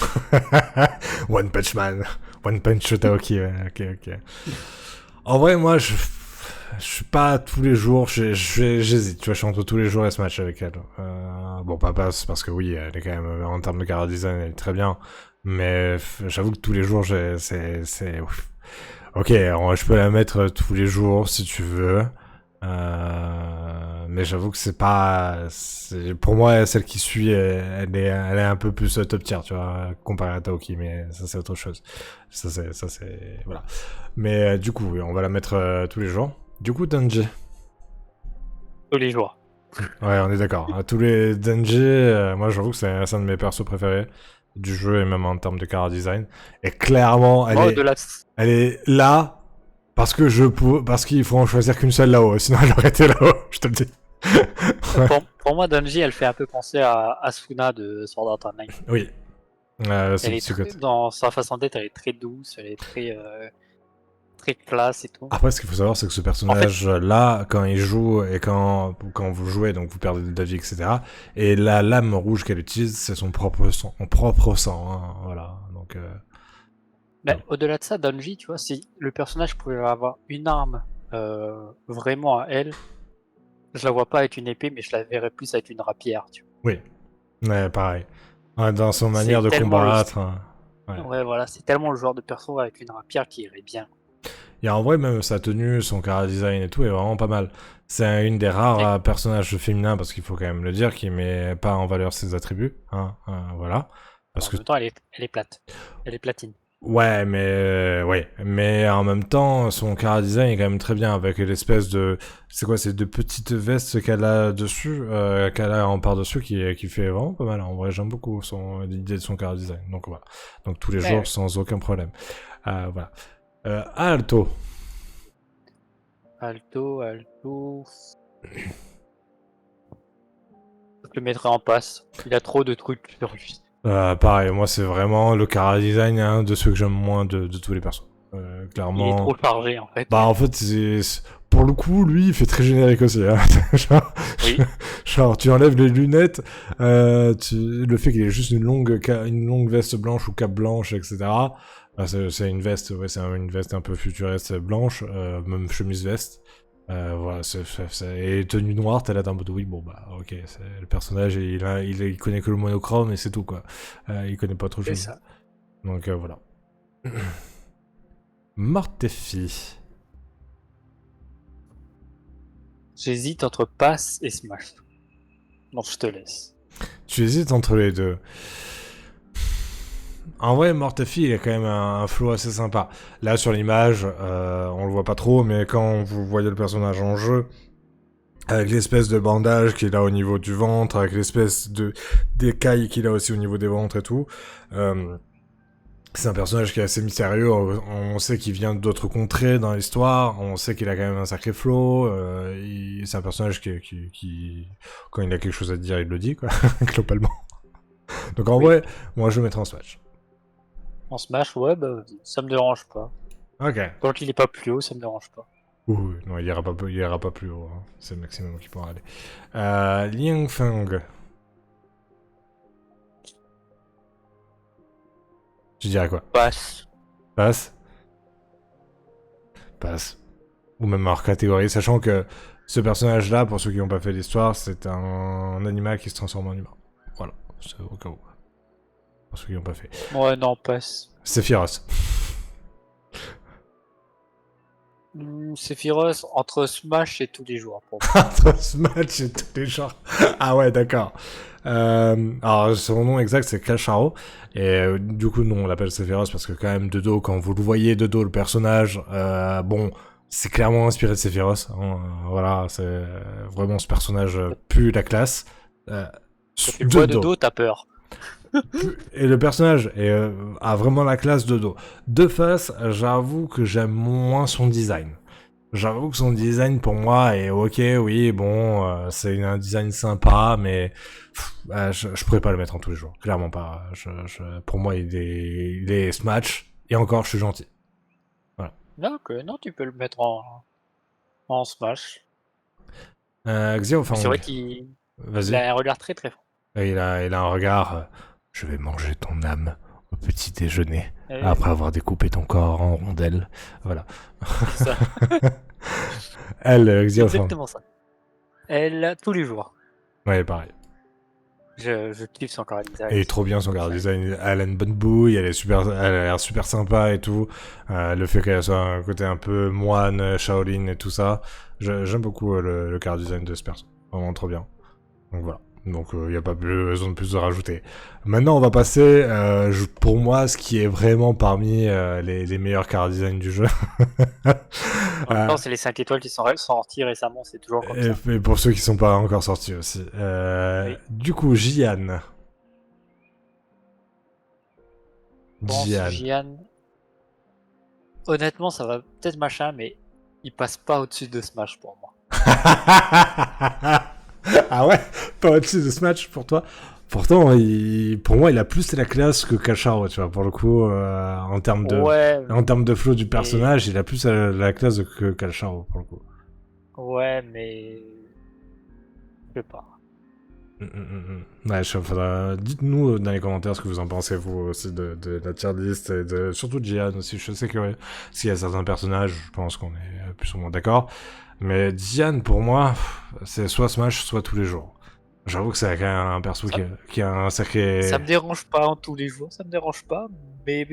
One Punch Man. One Punch Shotaoki, ouais. Ok. En vrai, moi, je suis pas tous les jours, j'hésite, tu vois, je suis entre tous les jours et ce match avec elle. Bon, pas parce que oui, elle est quand même, en termes de chara design, elle est très bien. Mais j'avoue que tous les jours, ouf. Ok, alors, je peux la mettre tous les jours si tu veux. Mais j'avoue que c'est pas... Pour moi, celle qui suit, elle est un peu plus top tier, tu vois, comparée à Taoki, mais ça c'est autre chose. Ça c'est... Voilà. Mais du coup, oui, on va la mettre tous les jours. Du coup, Denji. Tous les jours. Ouais, on est d'accord. Tous les Denji, moi j'avoue que c'est un de mes persos préférés du jeu et même en termes de chara design. Et clairement, elle est là parce qu'il faut en choisir qu'une seule là-haut, sinon elle aurait été là-haut, je te le dis. Ouais. Pour moi, Danji, elle fait un peu penser à Asuna de Sword Art Online. Oui. Elle est dans sa façon d'être, elle est très douce, elle est très classe et tout. Après, ce qu'il faut savoir, c'est que ce personnage-là, quand il joue et quand vous jouez, donc vous perdez de la vie, etc. Et la lame rouge qu'elle utilise, c'est son propre sang, hein, voilà. Donc. Mais au-delà de ça, Danji, tu vois, si le personnage pouvait avoir une arme vraiment à elle, je la vois pas avec une épée, mais je la verrais plus avec une rapière, tu vois. Oui, ouais, pareil. Ouais, dans son manière de combattre. Ouais, voilà, c'est tellement le genre de perso avec une rapière qui irait bien. Et en vrai, même sa tenue, son chara design et tout est vraiment pas mal. C'est une des rares personnages féminins, parce qu'il faut quand même le dire, qui met pas en valeur ses attributs. Hein, voilà. Parce en même temps, elle est plate. Elle est platine. Ouais, mais en même temps, son chara design est quand même très bien avec l'espèce de, c'est quoi, ces deux petites vestes qu'elle a dessus, qu'elle a en par-dessus qui fait vraiment pas mal. En vrai, j'aime beaucoup l'idée de son chara design. Donc voilà. Donc tous les jours sans aucun problème. Voilà. Alto. Je le mettrai en passe. Il a trop de trucs sur lui. Pareil, moi c'est vraiment le chara design, un de ceux que j'aime moins de tous les persos. Clairement. Il est trop chargé en fait. Bah en fait, pour le coup, lui, il fait très générique aussi. Hein. genre, tu enlèves les lunettes, le fait qu'il ait juste une longue veste blanche ou cape blanche, etc. Bah, c'est une veste, ouais, c'est une veste un peu futuriste blanche, même chemise veste. Voilà, et tenue noire, t'es là dans le mode oui, bon bah ok, le personnage il connaît que le monochrome et c'est tout quoi. Il connaît pas trop de choses. Donc voilà. Mortefi. J'hésite entre pass et smash. Donc je te laisse. Tu hésites entre les deux. En vrai, Mortefi, il a quand même un flow assez sympa. Là, sur l'image, on le voit pas trop, mais quand vous voyez le personnage en jeu, avec l'espèce de bandage qu'il a au niveau du ventre, avec l'espèce d'écaille qu'il a aussi au niveau des ventres et tout, c'est un personnage qui est assez mystérieux. On sait qu'il vient d'autres contrées dans l'histoire, on sait qu'il a quand même un sacré flow, c'est un personnage qui, quand il a quelque chose à dire, il le dit, quoi, globalement. Donc en vrai, moi je le mettrai en Smash. En Smash, ouais, bah, ça me dérange pas. Ok. Tant qu'il est pas plus haut, ça me dérange pas. Ouh, non, il ira pas plus haut. Hein. C'est le maximum qu'il pourra aller. Liang Feng. Tu dirais quoi? Passe. Passe. Ou même hors catégorie, sachant que ce personnage-là, pour ceux qui n'ont pas fait l'histoire, c'est un animal qui se transforme en humain. Voilà, c'est au cas où. Pour ceux qui n'ont pas fait. Ouais, non, passe. Sephiroth. Sephiroth entre Smash et tous les jours. Pour moi. Entre Smash et tous les jours. Ah ouais, d'accord. Alors, son nom exact, c'est Kasharo. Et du coup, non, on l'appelle Sephiroth parce que quand même, de dos, quand vous le voyez de dos, le personnage, bon, c'est clairement inspiré de Sephiroth. Hein, voilà, c'est vraiment ce personnage pue la classe. Quand tu le vois de dos, t'as peur. Et le personnage a vraiment la classe de dos. De face, j'avoue que j'aime moins son design. J'avoue que son design pour moi est ok, oui, bon, c'est un design sympa, mais je pourrais pas le mettre en tous les jours. Clairement pas. Pour moi, il est Smash, et encore, je suis gentil. Non, non, tu peux le mettre en Smash. Xiaofang, C'est vrai qu'il vas-y. a un regard très très fort. Il a un regard. Je vais manger ton âme au petit déjeuner Et après avoir découpé ton corps en rondelles. Voilà. c'est ça, Elle, c'est Xiaofang. exactement ça. Elle, tous les jours. Ouais, pareil. Je kiffe son chara design. Elle est trop bien son chara design. Elle a une bonne bouille, elle a l'air super sympa et tout. Le fait qu'elle soit un côté un peu moine, Shaolin et tout ça. J'aime beaucoup le chara design de ce perso. Vraiment trop bien. Donc voilà. Donc il n'y a pas besoin de plus de rajouter. Maintenant on va passer, pour moi, ce qui est vraiment parmi les meilleurs chara design du jeu. En même temps, c'est les 5 étoiles qui sont sorties récemment, c'est toujours comme ça. Et pour ceux qui sont pas encore sortis aussi. Oui. Du coup, Jian. Bon, Jian, honnêtement, ça va peut-être machin, mais il passe pas au-dessus de Smash pour moi. Ah ouais, pas au-dessus de ce match pour toi. Pourtant, pour moi, il a plus la classe que Kacharo, tu vois, pour le coup, en termes de flow du personnage, il a plus la classe que Kacharo, pour le coup. Ouais, mais je sais pas. Ouais, dites-nous dans les commentaires ce que vous en pensez, vous aussi, de la tier list, et surtout de Jian aussi. Je sais que s'il y a certains personnages, je pense qu'on est plus ou moins d'accord. Mais Jian, pour moi, c'est soit Smash, soit tous les jours. J'avoue que c'est quand même un perso qui a un sacré... Ça me dérange pas en tous les jours, ça me dérange pas, mais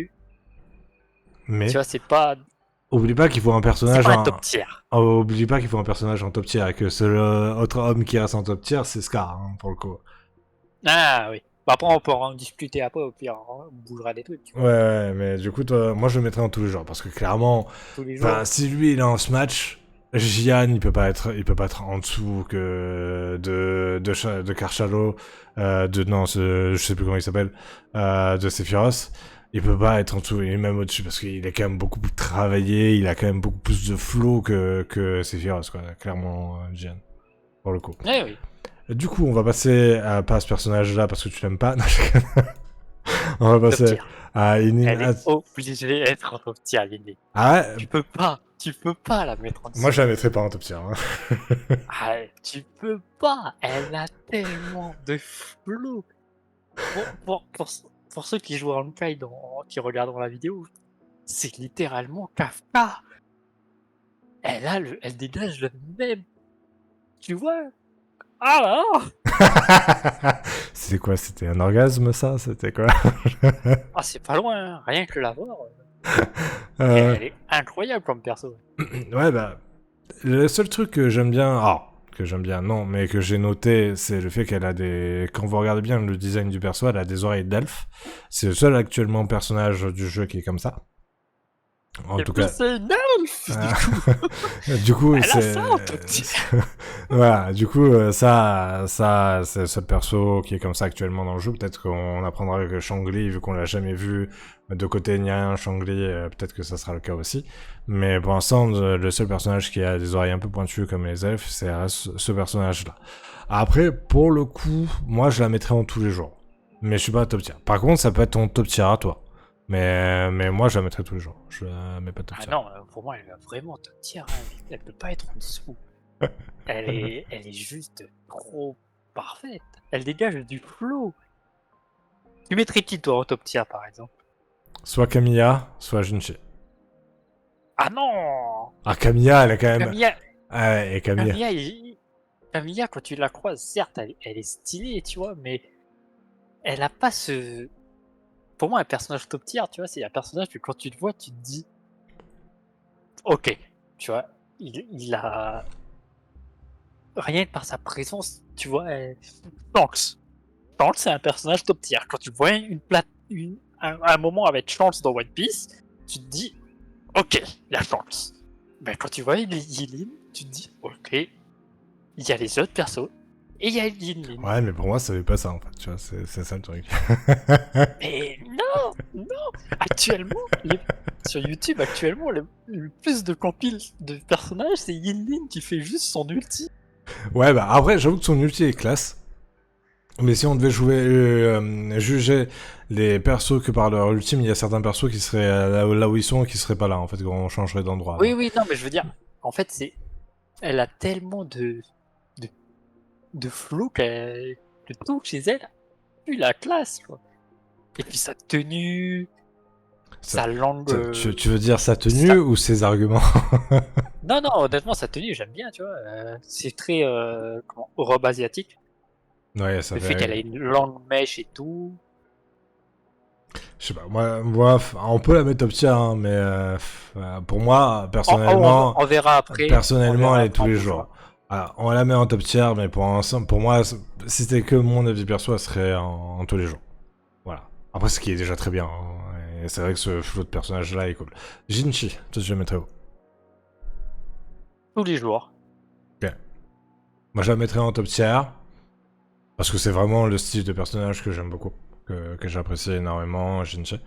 Mais tu vois, c'est pas oublie pas qu'il faut un personnage un top tier. Oublie pas qu'il faut un personnage en top tier et que le seul autre homme qui reste en top tier, c'est Scar, hein, pour le coup. Ah oui. Bah, après, on pourra en discuter après, au pire, on bougera des trucs. Tu vois. Ouais, mais du coup, moi je le mettrais en tous les jours parce que clairement, Tous les jours. si lui il est en match, Jian il peut pas être en dessous que de Karchalo, je sais plus comment il s'appelle, de Sephiroth. Il peut pas être en dessous, il est même au-dessus parce qu'il est quand même beaucoup plus travaillé, il a quand même beaucoup plus de flow que Sephiroth, quoi, clairement, Jian, pour le coup. Eh oui. Du coup, on va passer pas à ce personnage-là parce que tu l'aimes pas. Non, on va passer à Inin. Elle est obligée d'être en top tier, Lily. Ah ouais. Tu peux pas la mettre en dessous. Moi, je la mettrais pas en top tier. Hein. Ah, tu peux pas. Elle a tellement de flow. Pour ceux qui jouent en Kai, qui regardent la vidéo, c'est littéralement Kafka. Elle dégage le même. Tu vois? Ah là! C'était quoi? C'était un orgasme, ça? C'était quoi? Ah, c'est pas loin, hein. Rien que la voir. Elle est incroyable comme perso. Ouais, bah. Le seul truc que j'aime bien. Que j'aime bien, non, mais que j'ai noté, c'est le fait qu'elle a des... Quand vous regardez bien le design du perso, elle a des oreilles d'elfe. C'est le seul actuellement personnage du jeu qui est comme ça. En tout cas... c'est une elfe, du coup, elle a c'est... ça en top tier. Voilà, du coup, ça, c'est le seul perso qui est comme ça actuellement dans le jeu. Peut-être qu'on apprendra avec Shangli, vu qu'on l'a jamais vu de côté ni rien, Shangli, peut-être que ça sera le cas aussi. Mais pour l'instant, le seul personnage qui a des oreilles un peu pointues comme les elfes, c'est ce personnage-là. Après, pour le coup, moi, je la mettrais en tous les jours. Mais je suis pas top tier. Par contre, ça peut être ton top tier à toi. Mais moi, je la mettrais tous les jours. Je la mets pas top tier. Ah non, pour moi, elle est vraiment top tier. Hein. Elle peut pas être en dessous. Elle est juste trop parfaite. Elle dégage du flow. Tu mettrais qui, toi, en top tier, par exemple? Soit Camilla, soit Junchi. Ah non! Ah, Camilla, elle a quand même... Camilla, et Camilla. Camilla, quand tu la croises, certes, elle est stylée, tu vois, mais elle a pas ce... Pour moi, un personnage top tier, tu vois, c'est un personnage que quand tu le vois, tu te dis... Ok, tu vois, il a... Rien que par sa présence, tu vois, Shanks. Shanks, c'est un personnage top tier. Quand tu vois un moment avec Shanks dans One Piece, tu te dis... Ok, il y a Shanks. Mais quand tu vois Yilin, tu te dis... Ok, il y a les autres persos. Et il y a Yin Lin. Ouais, mais pour moi, ça fait pas ça en fait, tu vois, c'est ça le truc. Mais non, non. Actuellement, sur YouTube, actuellement, le plus de compiles de personnages, c'est Yin Lin qui fait juste son ulti. Ouais, bah après, j'avoue que son ulti est classe. Mais si on devait juger les persos que par leur ultime, il y a certains persos qui seraient là où ils sont et qui seraient pas là, en fait, quand on changerait d'endroit. Oui, Donc. oui, non, mais je veux dire, en fait, elle a tellement de, de flow que tout chez elle, plus la classe, quoi. Et puis sa tenue, Ça- sa langue. tu veux dire sa tenue ou ses arguments? Non, non, honnêtement, sa tenue, j'aime bien, tu vois. C'est très robe asiatique. Ouais, ça Le fait qu'elle a fait. une longue mèche et tout. Je sais pas, moi, on peut la mettre top tier, hein, mais pour moi, personnellement, On verra après. On personnellement, verra elle est après tous en les bougeant. jours. Alors, on la met en top tier, mais pour moi, si c'était que mon avis perso, elle serait en tous les jours. Voilà. Après, ce qui est déjà très bien. Hein, et c'est vrai que ce flot de personnages-là est cool. Jinchi, toi, je le mettrais où? Tous les jours. Ok. Moi, je la mettrais en top tier, parce que c'est vraiment le style de personnage que j'aime beaucoup, que j'apprécie énormément, Jinchi.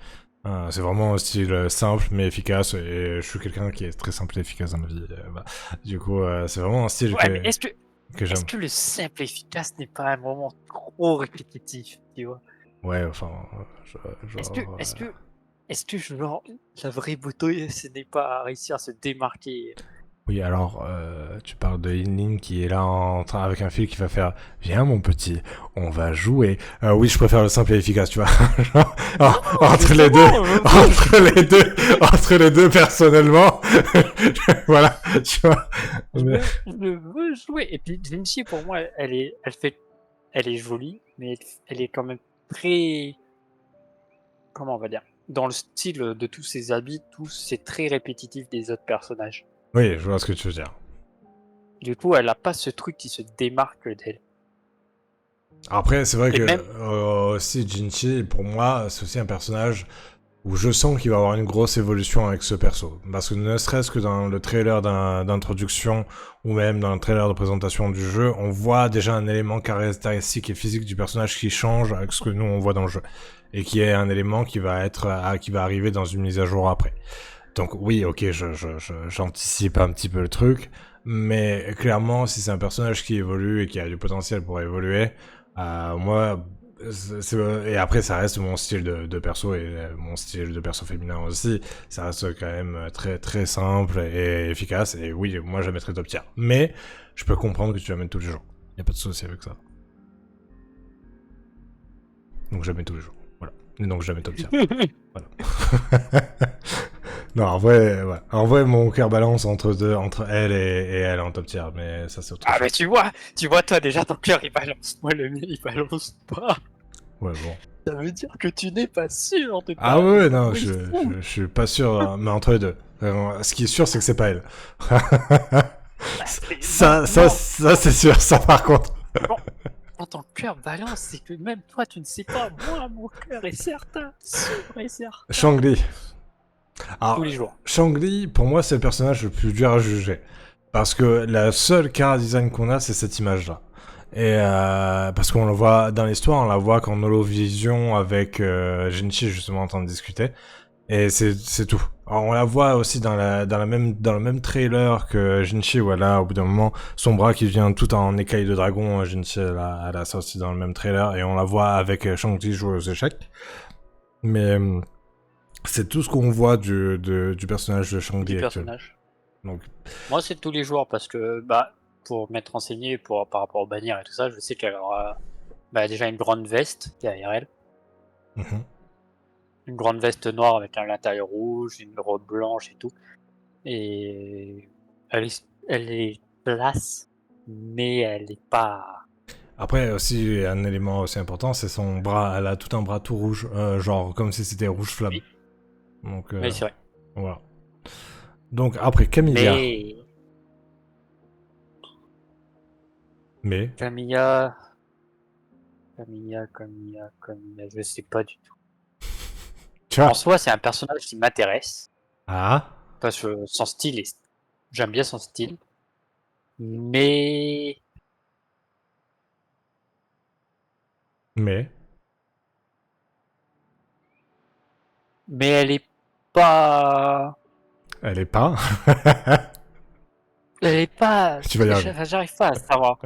C'est vraiment un style simple mais efficace, et je suis quelqu'un qui est très simple et efficace dans ma vie. Bah. Du coup, c'est vraiment un style Ouais, mais que est-ce j'aime. que le simple efficace n'est pas un moment trop répétitif, tu vois? Ouais, enfin, Est-ce que, genre... est-ce que, est-ce que genre, la vraie beauté, ce n'est pas réussir à se démarquer? Oui, alors, tu parles de Yinlin qui est là en train avec un fil qui va faire Viens, mon petit, on va jouer. Oui, je préfère le simple et efficace, tu vois. Genre, entre les deux, Justement, entre les deux, personnellement, voilà, tu vois. Mais- je veux jouer. Et puis, Vinci, pour moi, elle est jolie, mais elle est quand même très, comment on va dire, dans le style de tous ses habits, tout, c'est très répétitif des autres personnages. Oui, je vois ce que tu veux dire. Du coup, elle a pas ce truc qui se démarque d'elle. Après, c'est vrai Et que même, aussi Jinchi, pour moi, c'est aussi un personnage où je sens qu'il va avoir une grosse évolution avec ce perso. Parce que ne serait-ce que dans le trailer d'introduction ou même dans le trailer de présentation du jeu, on voit déjà un élément caractéristique et physique du personnage qui change avec ce que nous on voit dans le jeu. Et qui est un élément qui va qui va arriver dans une mise à jour après. Donc oui, ok, j'anticipe un petit peu le truc, mais clairement, si c'est un personnage qui évolue et qui a du potentiel pour évoluer, moi, et après ça reste mon style de perso et mon style de perso féminin aussi, ça reste quand même très très simple et efficace, et oui, moi je la mettrais top tier. Mais je peux comprendre que tu la mettes tous les jours, y a pas de souci avec ça. Donc je la mets tous les jours, voilà. Et donc je la mets top tier. Voilà. Non, en vrai, mon cœur balance entre elle et elle en top tier, mais ça c'est autre ah, chose. mais tu vois, toi, déjà, ton cœur, il balance. Moi, le mien, il balance pas. Ouais, bon. Ça veut dire que tu n'es pas sûr de Ah ta, ouais, de ouais, ton non, waifu. je suis pas sûr, mais entre les deux. Ce qui est sûr, c'est que c'est pas elle. Non, non. Ça c'est sûr, ça par contre. Quand, quand ton cœur balance, c'est que même toi, tu ne sais pas. Moi, mon cœur est certain, sûr et certain. Shangli. Tous Alors, les jours. Shangli, pour moi, c'est le personnage le plus dur à juger. Parce que la seule cara design qu'on a, c'est cette image-là. Et parce qu'on le voit dans l'histoire, on la voit qu'en holovision avec Jinchi justement en train de discuter. Et c'est tout. Alors, on la voit aussi dans le même trailer que Jinchi, où elle a, au bout d'un moment, son bras qui vient tout en écaille de dragon. Jinchi, elle a ça aussi dans le même trailer. Et on la voit avec Shang-Chi jouer aux échecs. Mais c'est tout ce qu'on voit du personnage de Du Shang-Chi actuellement. personnage. Donc, Moi, c'est tous les jours parce que, bah, pour m'être renseigné par rapport aux bannières et tout ça, je sais qu'elle aura déjà une grande veste derrière elle. mhm. Une grande veste noire avec un l'intérieur rouge, une robe blanche et tout. Et elle est classe, mais elle est pas. Après, aussi, un élément aussi important, c'est son bras. Elle a tout un bras tout rouge, genre comme si c'était rouge flamme. Oui, Donc, mais c'est vrai. voilà. Donc, après, Camilla. Mais Mais, Camilla, je sais pas du tout. tu En vois. soi, c'est un personnage qui m'intéresse Ah, parce que son style est. J'aime bien son style, mais Mais Mais elle est pas. elle est pas. Elle est pas. Tu vas y arriver. J'arrive pas à savoir.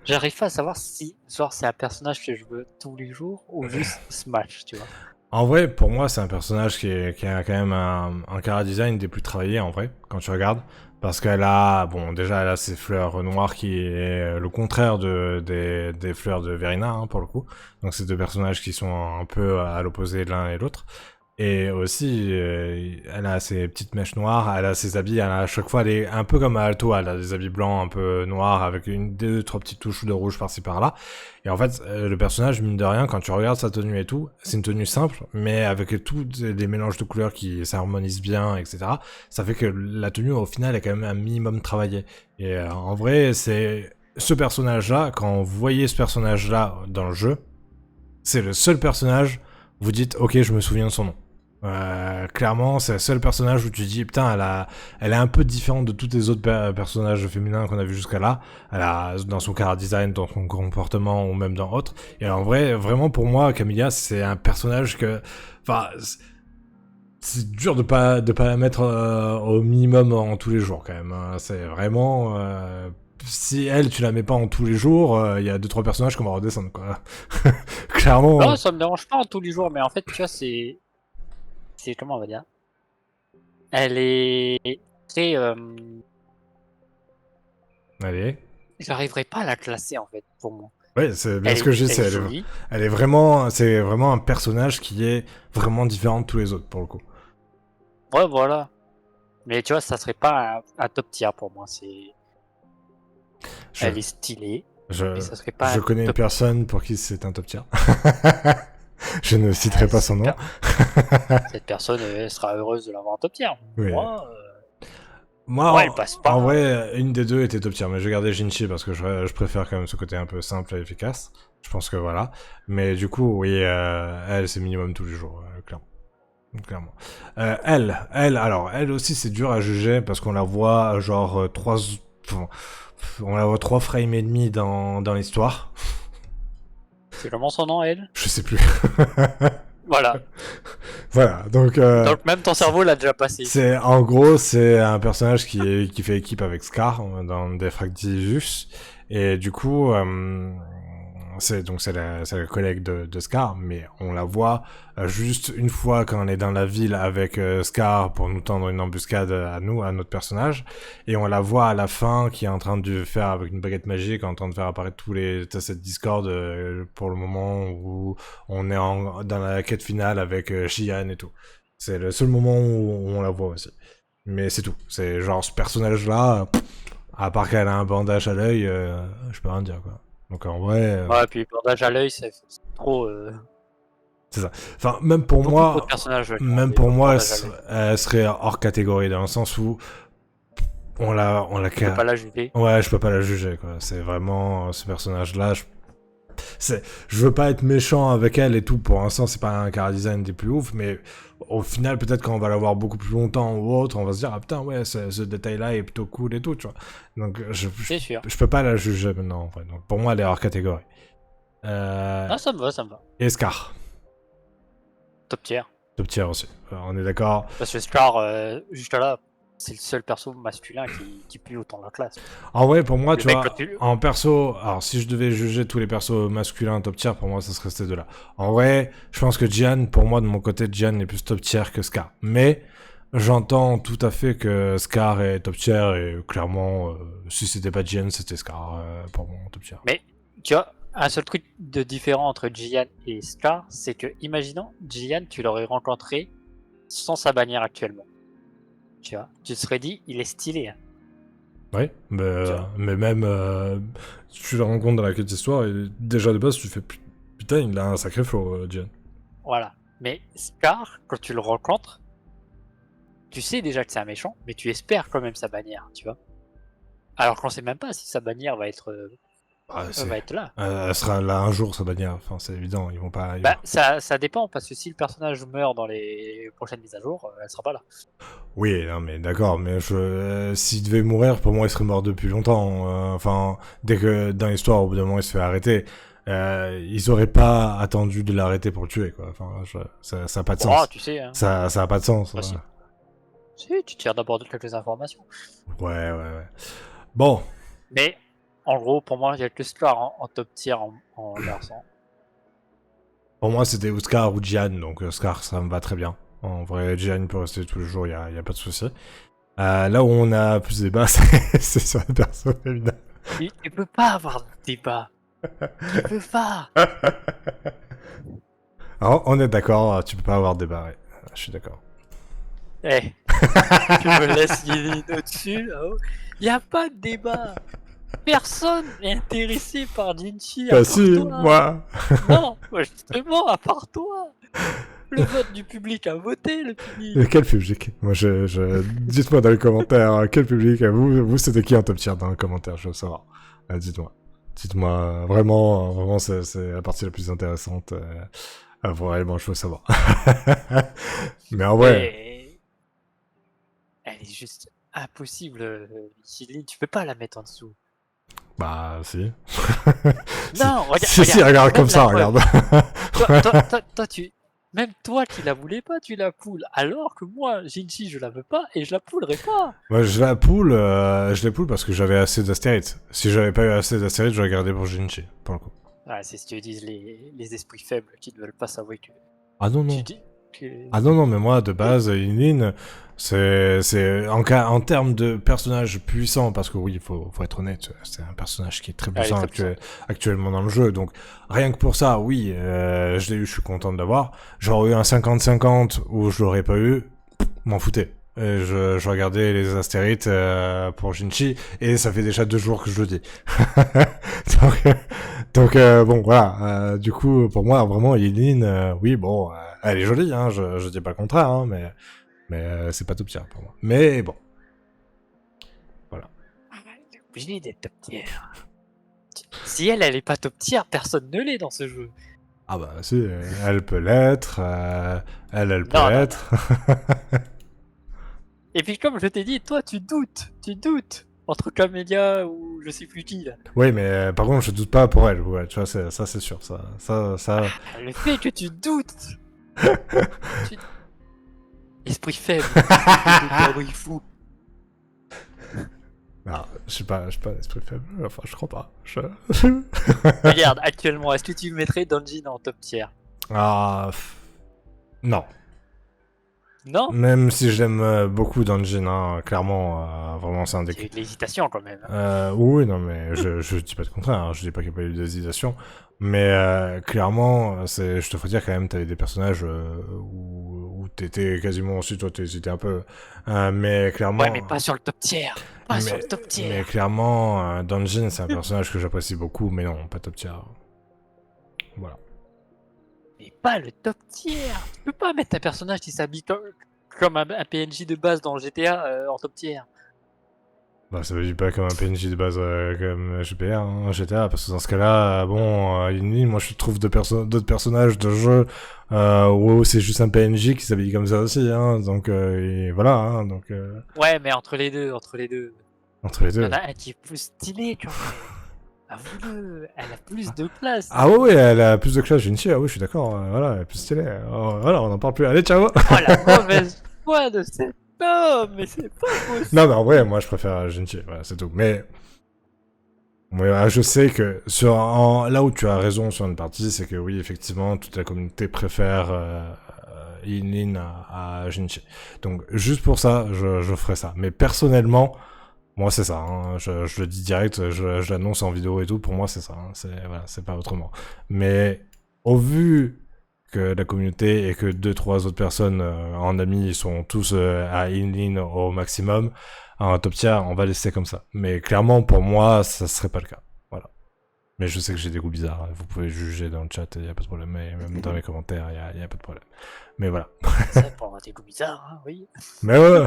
J'arrive pas à savoir si, genre, c'est un personnage que je veux tous les jours ou juste Smash, tu vois. En vrai, pour moi, c'est un personnage qui a quand même un chara design des plus travaillés, en vrai, quand tu regardes. Parce qu'elle a, bon, déjà, elle a ses fleurs noires qui est le contraire des fleurs de Verina, hein, pour le coup. Donc, c'est deux personnages qui sont un peu à l'opposé de l'un et l'autre. Et aussi, elle a ses petites mèches noires, elle a ses habits, elle a, à chaque fois, elle est un peu comme Alto, elle a des habits blancs un peu noirs avec deux, trois petites touches de rouge par-ci par-là. Et en fait, le personnage, mine de rien, quand tu regardes sa tenue et tout, c'est une tenue simple, mais avec tous les mélanges de couleurs qui s'harmonisent bien, etc., ça fait que la tenue, au final, est quand même un minimum travaillée. Et en vrai, c'est ce personnage-là, quand vous voyez ce personnage-là dans le jeu, c'est le seul personnage, vous dites, ok, je me souviens de son nom. Clairement, c'est le seul personnage où tu dis, putain, elle est un peu différente de tous les autres personnages féminins qu'on a vu jusqu'à là. Elle a, dans son chara design, dans son comportement ou même dans autre. Et en vrai, vraiment pour moi, Camilla, c'est un personnage que, enfin, c'est dur de pas la mettre au minimum en tous les jours quand même. Hein. C'est vraiment, si elle, tu la mets pas en tous les jours, il y a 2-3 personnages qu'on va redescendre quoi. Clairement. Non, ça me dérange pas en tous les jours, mais en fait, tu vois, c'est comment on va dire. Elle est très. Allez. J'arriverai pas à la classer en fait, pour moi. Ouais, c'est bien ce que je dis, Elle est jolie. elle est vraiment, c'est vraiment un personnage qui est vraiment différent de tous les autres pour le coup. Ouais, voilà. Mais tu vois, ça serait pas un top tier pour moi. C'est. Je, Elle est stylée, mais ça serait pas je un connais une top personne pour qui c'est un top tier. Je ne citerai pas son nom. Cette personne elle sera heureuse de l'avoir en top tier. Oui. Moi, Moi, elle passe pas. en vrai, une des deux était top tier, mais je gardais Jinchi parce que je préfère quand même ce côté un peu simple et efficace. Je pense que voilà. Mais du coup, oui, elle, c'est minimum tous les jours, clairement. Clairement. Alors, elle aussi, c'est dur à juger parce qu'on la voit, genre, on la voit 3 frames et demi dans l'histoire. C'est comment son nom, elle? Je sais plus. Voilà. Voilà, donc même ton cerveau l'a déjà passé. c'est en gros c'est un personnage qui fait équipe avec Scar dans Defractivius et du coup c'est la collègue de Scar, mais on la voit juste une fois quand on est dans la ville avec Scar pour nous tendre une embuscade à nous, à notre personnage, et on la voit à la fin qui est en train de faire avec une baguette magique, en train de faire apparaître cette Discord pour le moment où on est dans la quête finale avec Shian et tout. C'est le seul moment où on la voit aussi. Mais c'est tout. C'est genre ce personnage-là, à part qu'elle a un bandage à l'œil, je peux rien dire quoi. Donc en vrai. Ouais, puis bandage à l'œil, c'est trop. C'est ça. Enfin, même pour Beaucoup moi, trop de personnages, même pour moi, bandage à l'œil. elle serait hors catégorie dans le sens où on la. Tu peux pas la juger. Ouais, je peux pas la juger quoi. C'est vraiment ce personnage-là. Je veux pas être méchant avec elle et tout. Pour l'instant, c'est pas un chara design des plus ouf, mais au final, peut-être quand on va la voir beaucoup plus longtemps ou autre, on va se dire ah putain ouais, ce détail-là est plutôt cool et tout, tu vois. Donc C'est sûr. je peux pas la juger maintenant. En fait. Donc pour moi, elle est hors catégorie. Ah, ça me va, ça me va. Et Scar, Top tier. top tier aussi. On est d'accord. Parce que Scar, juste là, c'est le seul perso masculin qui pue autant la classe. En vrai, pour moi, Le tu mec, vois, quand tu- en perso, alors si je devais juger tous les persos masculins top tier, pour moi, ça serait ces deux-là. En vrai, je pense que Gian, pour moi, de mon côté, Gian est plus top tier que Scar. Mais j'entends tout à fait que Scar est top tier et clairement, si c'était pas Gian, c'était Scar pour moi, top tier. Mais, tu vois, un seul truc de différent entre Gian et Scar, c'est que, imaginons, Gian, tu l'aurais rencontré sans sa bannière actuellement. Tu vois, tu te serais dit, il est stylé. Hein. Oui, mais même, tu le rencontres dans la quête d'histoire et déjà de base, tu fais putain, il a un sacré flow, Gian. Voilà. Mais Scar, quand tu le rencontres, tu sais déjà que c'est un méchant, mais tu espères quand même sa bannière, tu vois. Alors qu'on sait même pas si sa bannière va être là. Elle sera là un jour, sa bannière. Enfin, c'est évident, ils vont pas. Bah, ça dépend, parce que si le personnage meurt dans les prochaines mises à jour, elle sera pas là. Oui, non, mais d'accord, mais s'il devait mourir, pour moi, il serait mort depuis longtemps. Enfin, dès que dans l'histoire, au bout d'un moment, il se fait arrêter. ils auraient pas attendu de l'arrêter pour le tuer, quoi. Enfin, ça a pas de Oh, sens. tu sais, hein. Ça a pas de sens. Ah, si. Ouais, Si, tu tires d'abord de quelques informations. ouais. Bon, Mais, en gros, pour moi, il y a que Scar en top tier en garçon. pour moi, c'était Oscar ou Jian, donc Oscar, ça me va très bien. En vrai, Jian peut rester tous les jours, y a pas de souci. Là où on a plus de débat, c'est sur les personnes féminines. Tu peux pas avoir de débat. Tu peux pas. Alors, on est d'accord, tu peux pas avoir de débat, ouais. Je suis d'accord. Eh, tu me laisses Yéline au-dessus, là-haut. Y a pas de débat. Personne n'est intéressé par Jinchi à Bah part si, toi. moi. Non, justement, à part toi. Le vote du public a voté, le public. Mais quel public? Moi, dites-moi dans les commentaires, quel public? Vous, c'était qui en top tier dans les commentaires? Je veux savoir. Dites-moi. Dites-moi, vraiment, c'est la partie la plus intéressante. Vraiment, je veux savoir. Mais en vrai, Et... Elle est juste impossible, Yéline. Tu peux pas la mettre en dessous. bah, si. Non, regarde. Si, regarde même comme ça, la preuve. regarde. Toi, même toi qui la voulais pas, tu la poules. Alors que moi, Jinchi, je la veux pas et je la poulerai pas. Moi, je l'ai poule parce que j'avais assez d'astérites. Si j'avais pas eu assez d'astérites, j'aurais gardé pour Jinchi, pour le coup. Ah, c'est ce que disent les esprits faibles qui ne veulent pas s'avouer que Ah non, non. tu dis que... Ah non, mais moi, de base, Yinlin, c'est en termes de personnage puissant, parce que oui, faut être honnête, c'est un personnage qui est très Elle est puissant très puissante. actuellement dans le jeu, donc rien que pour ça, oui, je l'ai eu, je suis content de l'avoir. J'aurais eu un 50-50 où je l'aurais pas eu, m'en foutais. Et je regardais les astérites pour Jinchi, et ça fait déjà 2 jours que je le dis. donc bon, voilà. Du coup, pour moi, vraiment, Yinlin, oui, bon, elle est jolie, hein, je dis pas le contraire, hein, mais c'est pas top tier pour moi. Mais bon, voilà. Elle est obligée d'être top tier. Si elle est pas top tier, personne ne l'est dans ce jeu. Ah bah si, elle peut l'être, elle peut Non, non, l'être. Et puis comme je t'ai dit, toi tu doutes entre Camélia ou je sais plus qui là. Oui, mais par contre, je doute pas pour elle, ouais, tu vois, ça c'est sûr, ça. Le fait que tu doutes. tu... Esprit faible. Oui, fou. Non, je suis pas l'esprit faible, enfin, je crois pas. Regarde, actuellement, est-ce que tu mettrais Donjin en top tier? Ah, non. Non? Même si j'aime beaucoup Dungeon, hein, clairement, vraiment c'est un des... Il y a eu de l'hésitation quand même. Oui, non, mais je dis pas le contraire, hein, je dis pas qu'il n'y a pas eu d'hésitation, mais clairement, je te ferais dire quand même, t'avais des personnages où t'étais quasiment aussi, toi t'hésitais un peu, mais clairement... Ouais, mais pas sur le top tier. Pas sur le top tier. Mais clairement, Dungeon, c'est un personnage que j'apprécie beaucoup, mais non, pas top tier. Voilà. Mais pas le top tier. Tu peux pas mettre un personnage qui s'habille comme un PNJ de base dans GTA en top tier. Bah, ça veut dire pas comme un PNJ de base comme GPR, hein, GTA, parce que dans ce cas-là, bon, moi je trouve d'autres personnages de jeu où c'est juste un PNJ qui s'habille comme ça aussi, hein, donc et voilà, hein, donc Ouais, mais entre les deux. entre les Il y deux. en a un qui est plus stylé quand même. Avoue-le, elle a plus de classe. Ah ouais, elle a plus de classe, Jinchi, ah oui, je suis d'accord, voilà, elle est plus stylée, voilà, on en parle plus, allez, ciao. Oh la mauvaise foi de cet homme, mais c'est pas possible. Non, mais en vrai, moi je préfère Jinchi, voilà, c'est tout, mais je sais que là où tu as raison sur une partie, c'est que oui, effectivement, toute la communauté préfère Yinlin à Jinchi. Donc juste pour ça, je ferai ça. Mais personnellement, moi c'est ça. Hein, je le dis direct, je l'annonce en vidéo et tout. Pour moi c'est ça. Hein, c'est pas autrement. Mais au vu que la communauté et que 2-3 autres personnes en amis sont tous à Yinlin au maximum, un top tier, on va laisser comme ça. Mais clairement, pour moi, ça serait pas le cas. Voilà. Mais je sais que j'ai des goûts bizarres. Vous pouvez juger dans le chat, il y a pas de problème. Mais même dans les commentaires, il y a pas de problème. Mais voilà. Ça pour avoir des goûts bizarres, hein, oui. Mais ouais.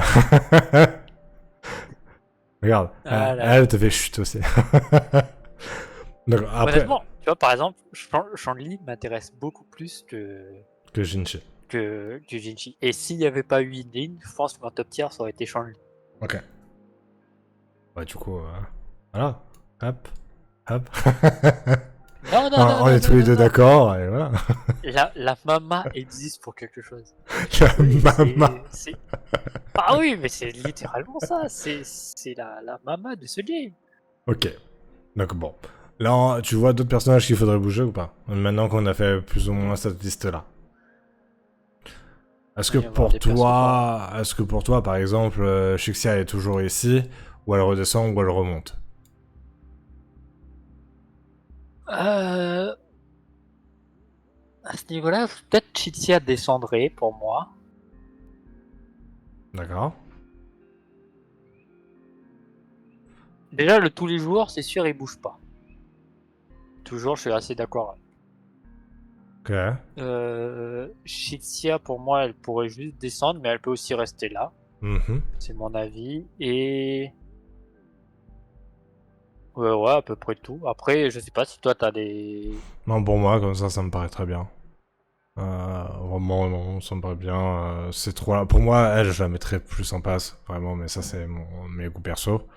Regarde, Ah là. elle te fait chute aussi. Donc après, Honnêtement, tu vois, par exemple, Chun-Li m'intéresse beaucoup plus que Jinchi. que Jinchi. Et s'il n'y avait pas eu Yinlin, je pense que mon top tier ça aurait été Chun-Li. Ok. Ouais, du coup, voilà. Hop, hop. Non, non, Ah, non, on non, est tous non, les non, deux non. d'accord, et voilà. La mama existe pour quelque chose. La Oui, mama. Ah oui, mais c'est littéralement ça. C'est la mama de ce game. Ok. Donc bon. Là, tu vois d'autres personnages qu'il faudrait bouger ou pas? Maintenant qu'on a fait plus ou moins cette liste-là. Il va y avoir des Est-ce que pour toi, par exemple, Shixia est toujours ici, ou elle redescend, ou elle remonte? À ce niveau-là, peut-être Chitsia descendrait pour moi. D'accord. Déjà, le tous les jours, c'est sûr, il bouge pas. Toujours, je suis assez d'accord. Ok. Shixia, pour moi, elle pourrait juste descendre, mais elle peut aussi rester là. Mhm. C'est mon avis. Et ouais, à peu près tout. Après, je sais pas si toi t'as des. Non, pour moi, comme ça me paraît très bien. Vraiment, non, ça me paraît bien. Ces trois-là, pour moi, elle, je la mettrais plus en passe, vraiment, mais ça, c'est mes goûts perso.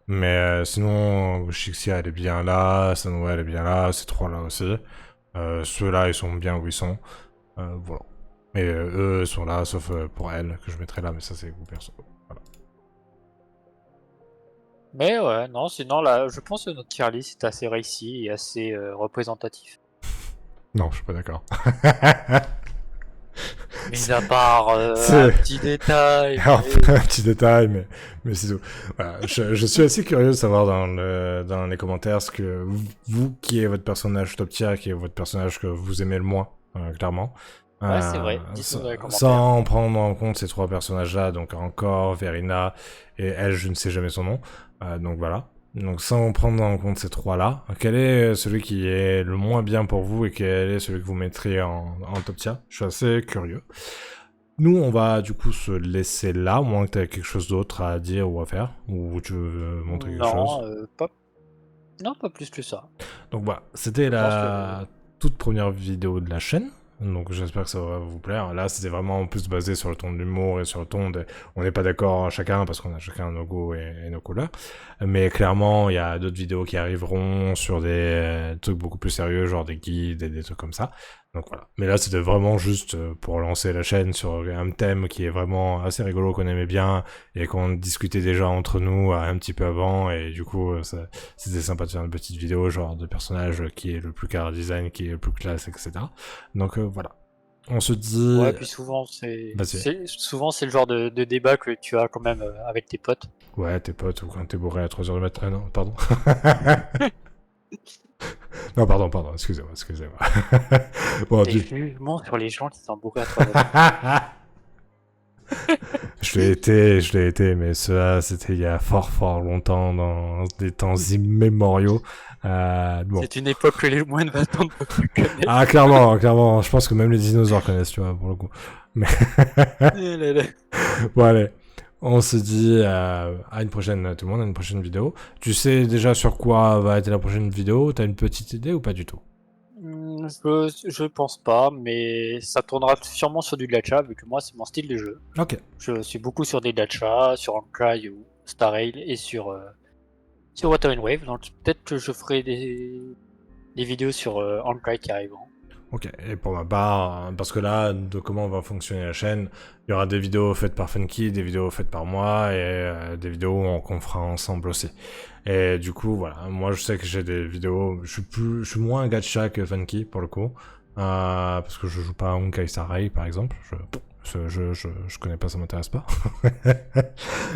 Mais sinon, Shixia, elle est bien là, Sanwa, elle est bien là, ces trois-là aussi. Ceux-là, ils sont bien où ils sont. Voilà. Et eux, ils sont là, sauf pour elle, que je mettrais là, mais ça, c'est les goûts perso. Voilà. Mais ouais, non, sinon là, je pense que notre tier list est assez réussi et assez représentatif. Non, je suis pas d'accord. Mis à part un C'est- petit détail. Alors, mais- un petit détail, mais c'est tout. Voilà, je suis assez curieux de savoir dans les commentaires ce que vous, qui est votre personnage top tier, qui est votre personnage que vous aimez le moins, clairement. Ouais, c'est vrai. Dites-nous dans les commentaires. Sans prendre en compte ces trois personnages-là, donc encore Verina et elle, je ne sais jamais son nom. Donc voilà. Donc sans prendre en compte ces trois-là, quel est celui qui est le moins bien pour vous et quel est celui que vous mettriez en top tier? Je suis assez curieux. Nous, on va du coup se laisser là, au moins que tu as quelque chose d'autre à dire ou à faire, ou tu veux montrer quelque chose. Non, pas plus que ça. Donc voilà, c'était Je pense la toute première vidéo de la chaîne. Donc j'espère que ça va vous plaire. Là, c'était vraiment plus basé sur le ton de l'humour et sur le ton de... On n'est pas d'accord chacun parce qu'on a chacun nos goûts et nos couleurs. Mais clairement, il y a d'autres vidéos qui arriveront sur des trucs beaucoup plus sérieux, genre des guides et des trucs comme ça. Donc voilà. Mais là, c'était vraiment juste pour lancer la chaîne sur un thème qui est vraiment assez rigolo, qu'on aimait bien et qu'on discutait déjà entre nous un petit peu avant. Et du coup, c'était sympa de faire une petite vidéo, genre de personnage qui est le plus car design, qui est le plus classe, etc. Donc voilà. On se dit... Ouais, puis souvent c'est Vas-y. souvent c'est le genre de débat que tu as quand même avec tes potes. Ouais, tes potes, ou quand t'es bourré à 3h du matin. Ah non, pardon. Non, pardon, excusez-moi. Bon, Des tu... jugements sur les gens qui sont bourrés à 3 Je l'ai été, mais cela, c'était il y a fort longtemps, dans des temps immémoriaux. Bon. C'est une époque que les moins de 20 ans ne peuvent plus connaître. Ah, clairement, je pense que même les dinosaures connaissent, tu vois, pour le coup. Mais bon, allez, on se dit à une prochaine, tout le monde, à une prochaine vidéo. Tu sais déjà sur quoi va être la prochaine vidéo? T'as une petite idée ou pas du tout? Je pense pas, mais ça tournera sûrement sur du gacha, vu que moi c'est mon style de jeu. Ok. Je suis beaucoup sur des gacha, sur Honkai ou Star Rail et sur Water and Wave, donc peut-être que je ferai des vidéos sur Honkai qui arriveront. Ok, et pour ma part, parce que là, de comment va fonctionner la chaîne, il y aura des vidéos faites par Funky, des vidéos faites par moi, et des vidéos qu'on fera ensemble aussi. Et du coup, voilà, moi je sais que j'ai des vidéos, je suis moins gacha que Funky, pour le coup, parce que je joue pas à Honkai Star Rail, par exemple, je connais pas, ça m'intéresse pas.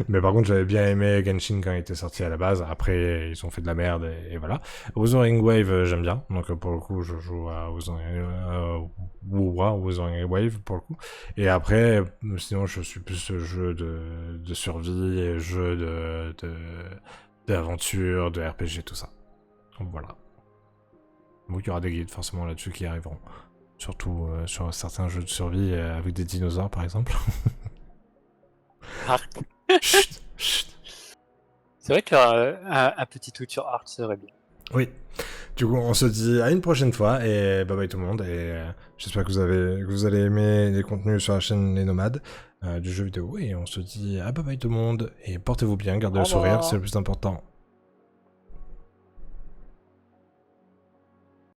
Mais par contre, j'avais bien aimé Genshin quand il était sorti à la base. Après, ils ont fait de la merde et voilà. Wuthering Wave, j'aime bien. Donc pour le coup, je joue à Wuthering Wave pour le coup. Et après, sinon, je suis plus jeu de survie, et jeu d'aventure, de RPG, tout ça. Donc voilà. Donc il y aura des guides forcément là-dessus qui arriveront. Surtout sur certains jeux de survie avec des dinosaures par exemple. Arc. Chut, chut. C'est vrai qu'un petit tweet sur Arc serait bien. Oui. Du coup, on se dit à une prochaine fois et bye bye tout le monde. Et j'espère que vous allez aimer les contenus sur la chaîne Les Nomades du jeu vidéo. Et on se dit à bye bye tout le monde et portez-vous bien, gardez Au le sourire, revoir. c'est le plus important.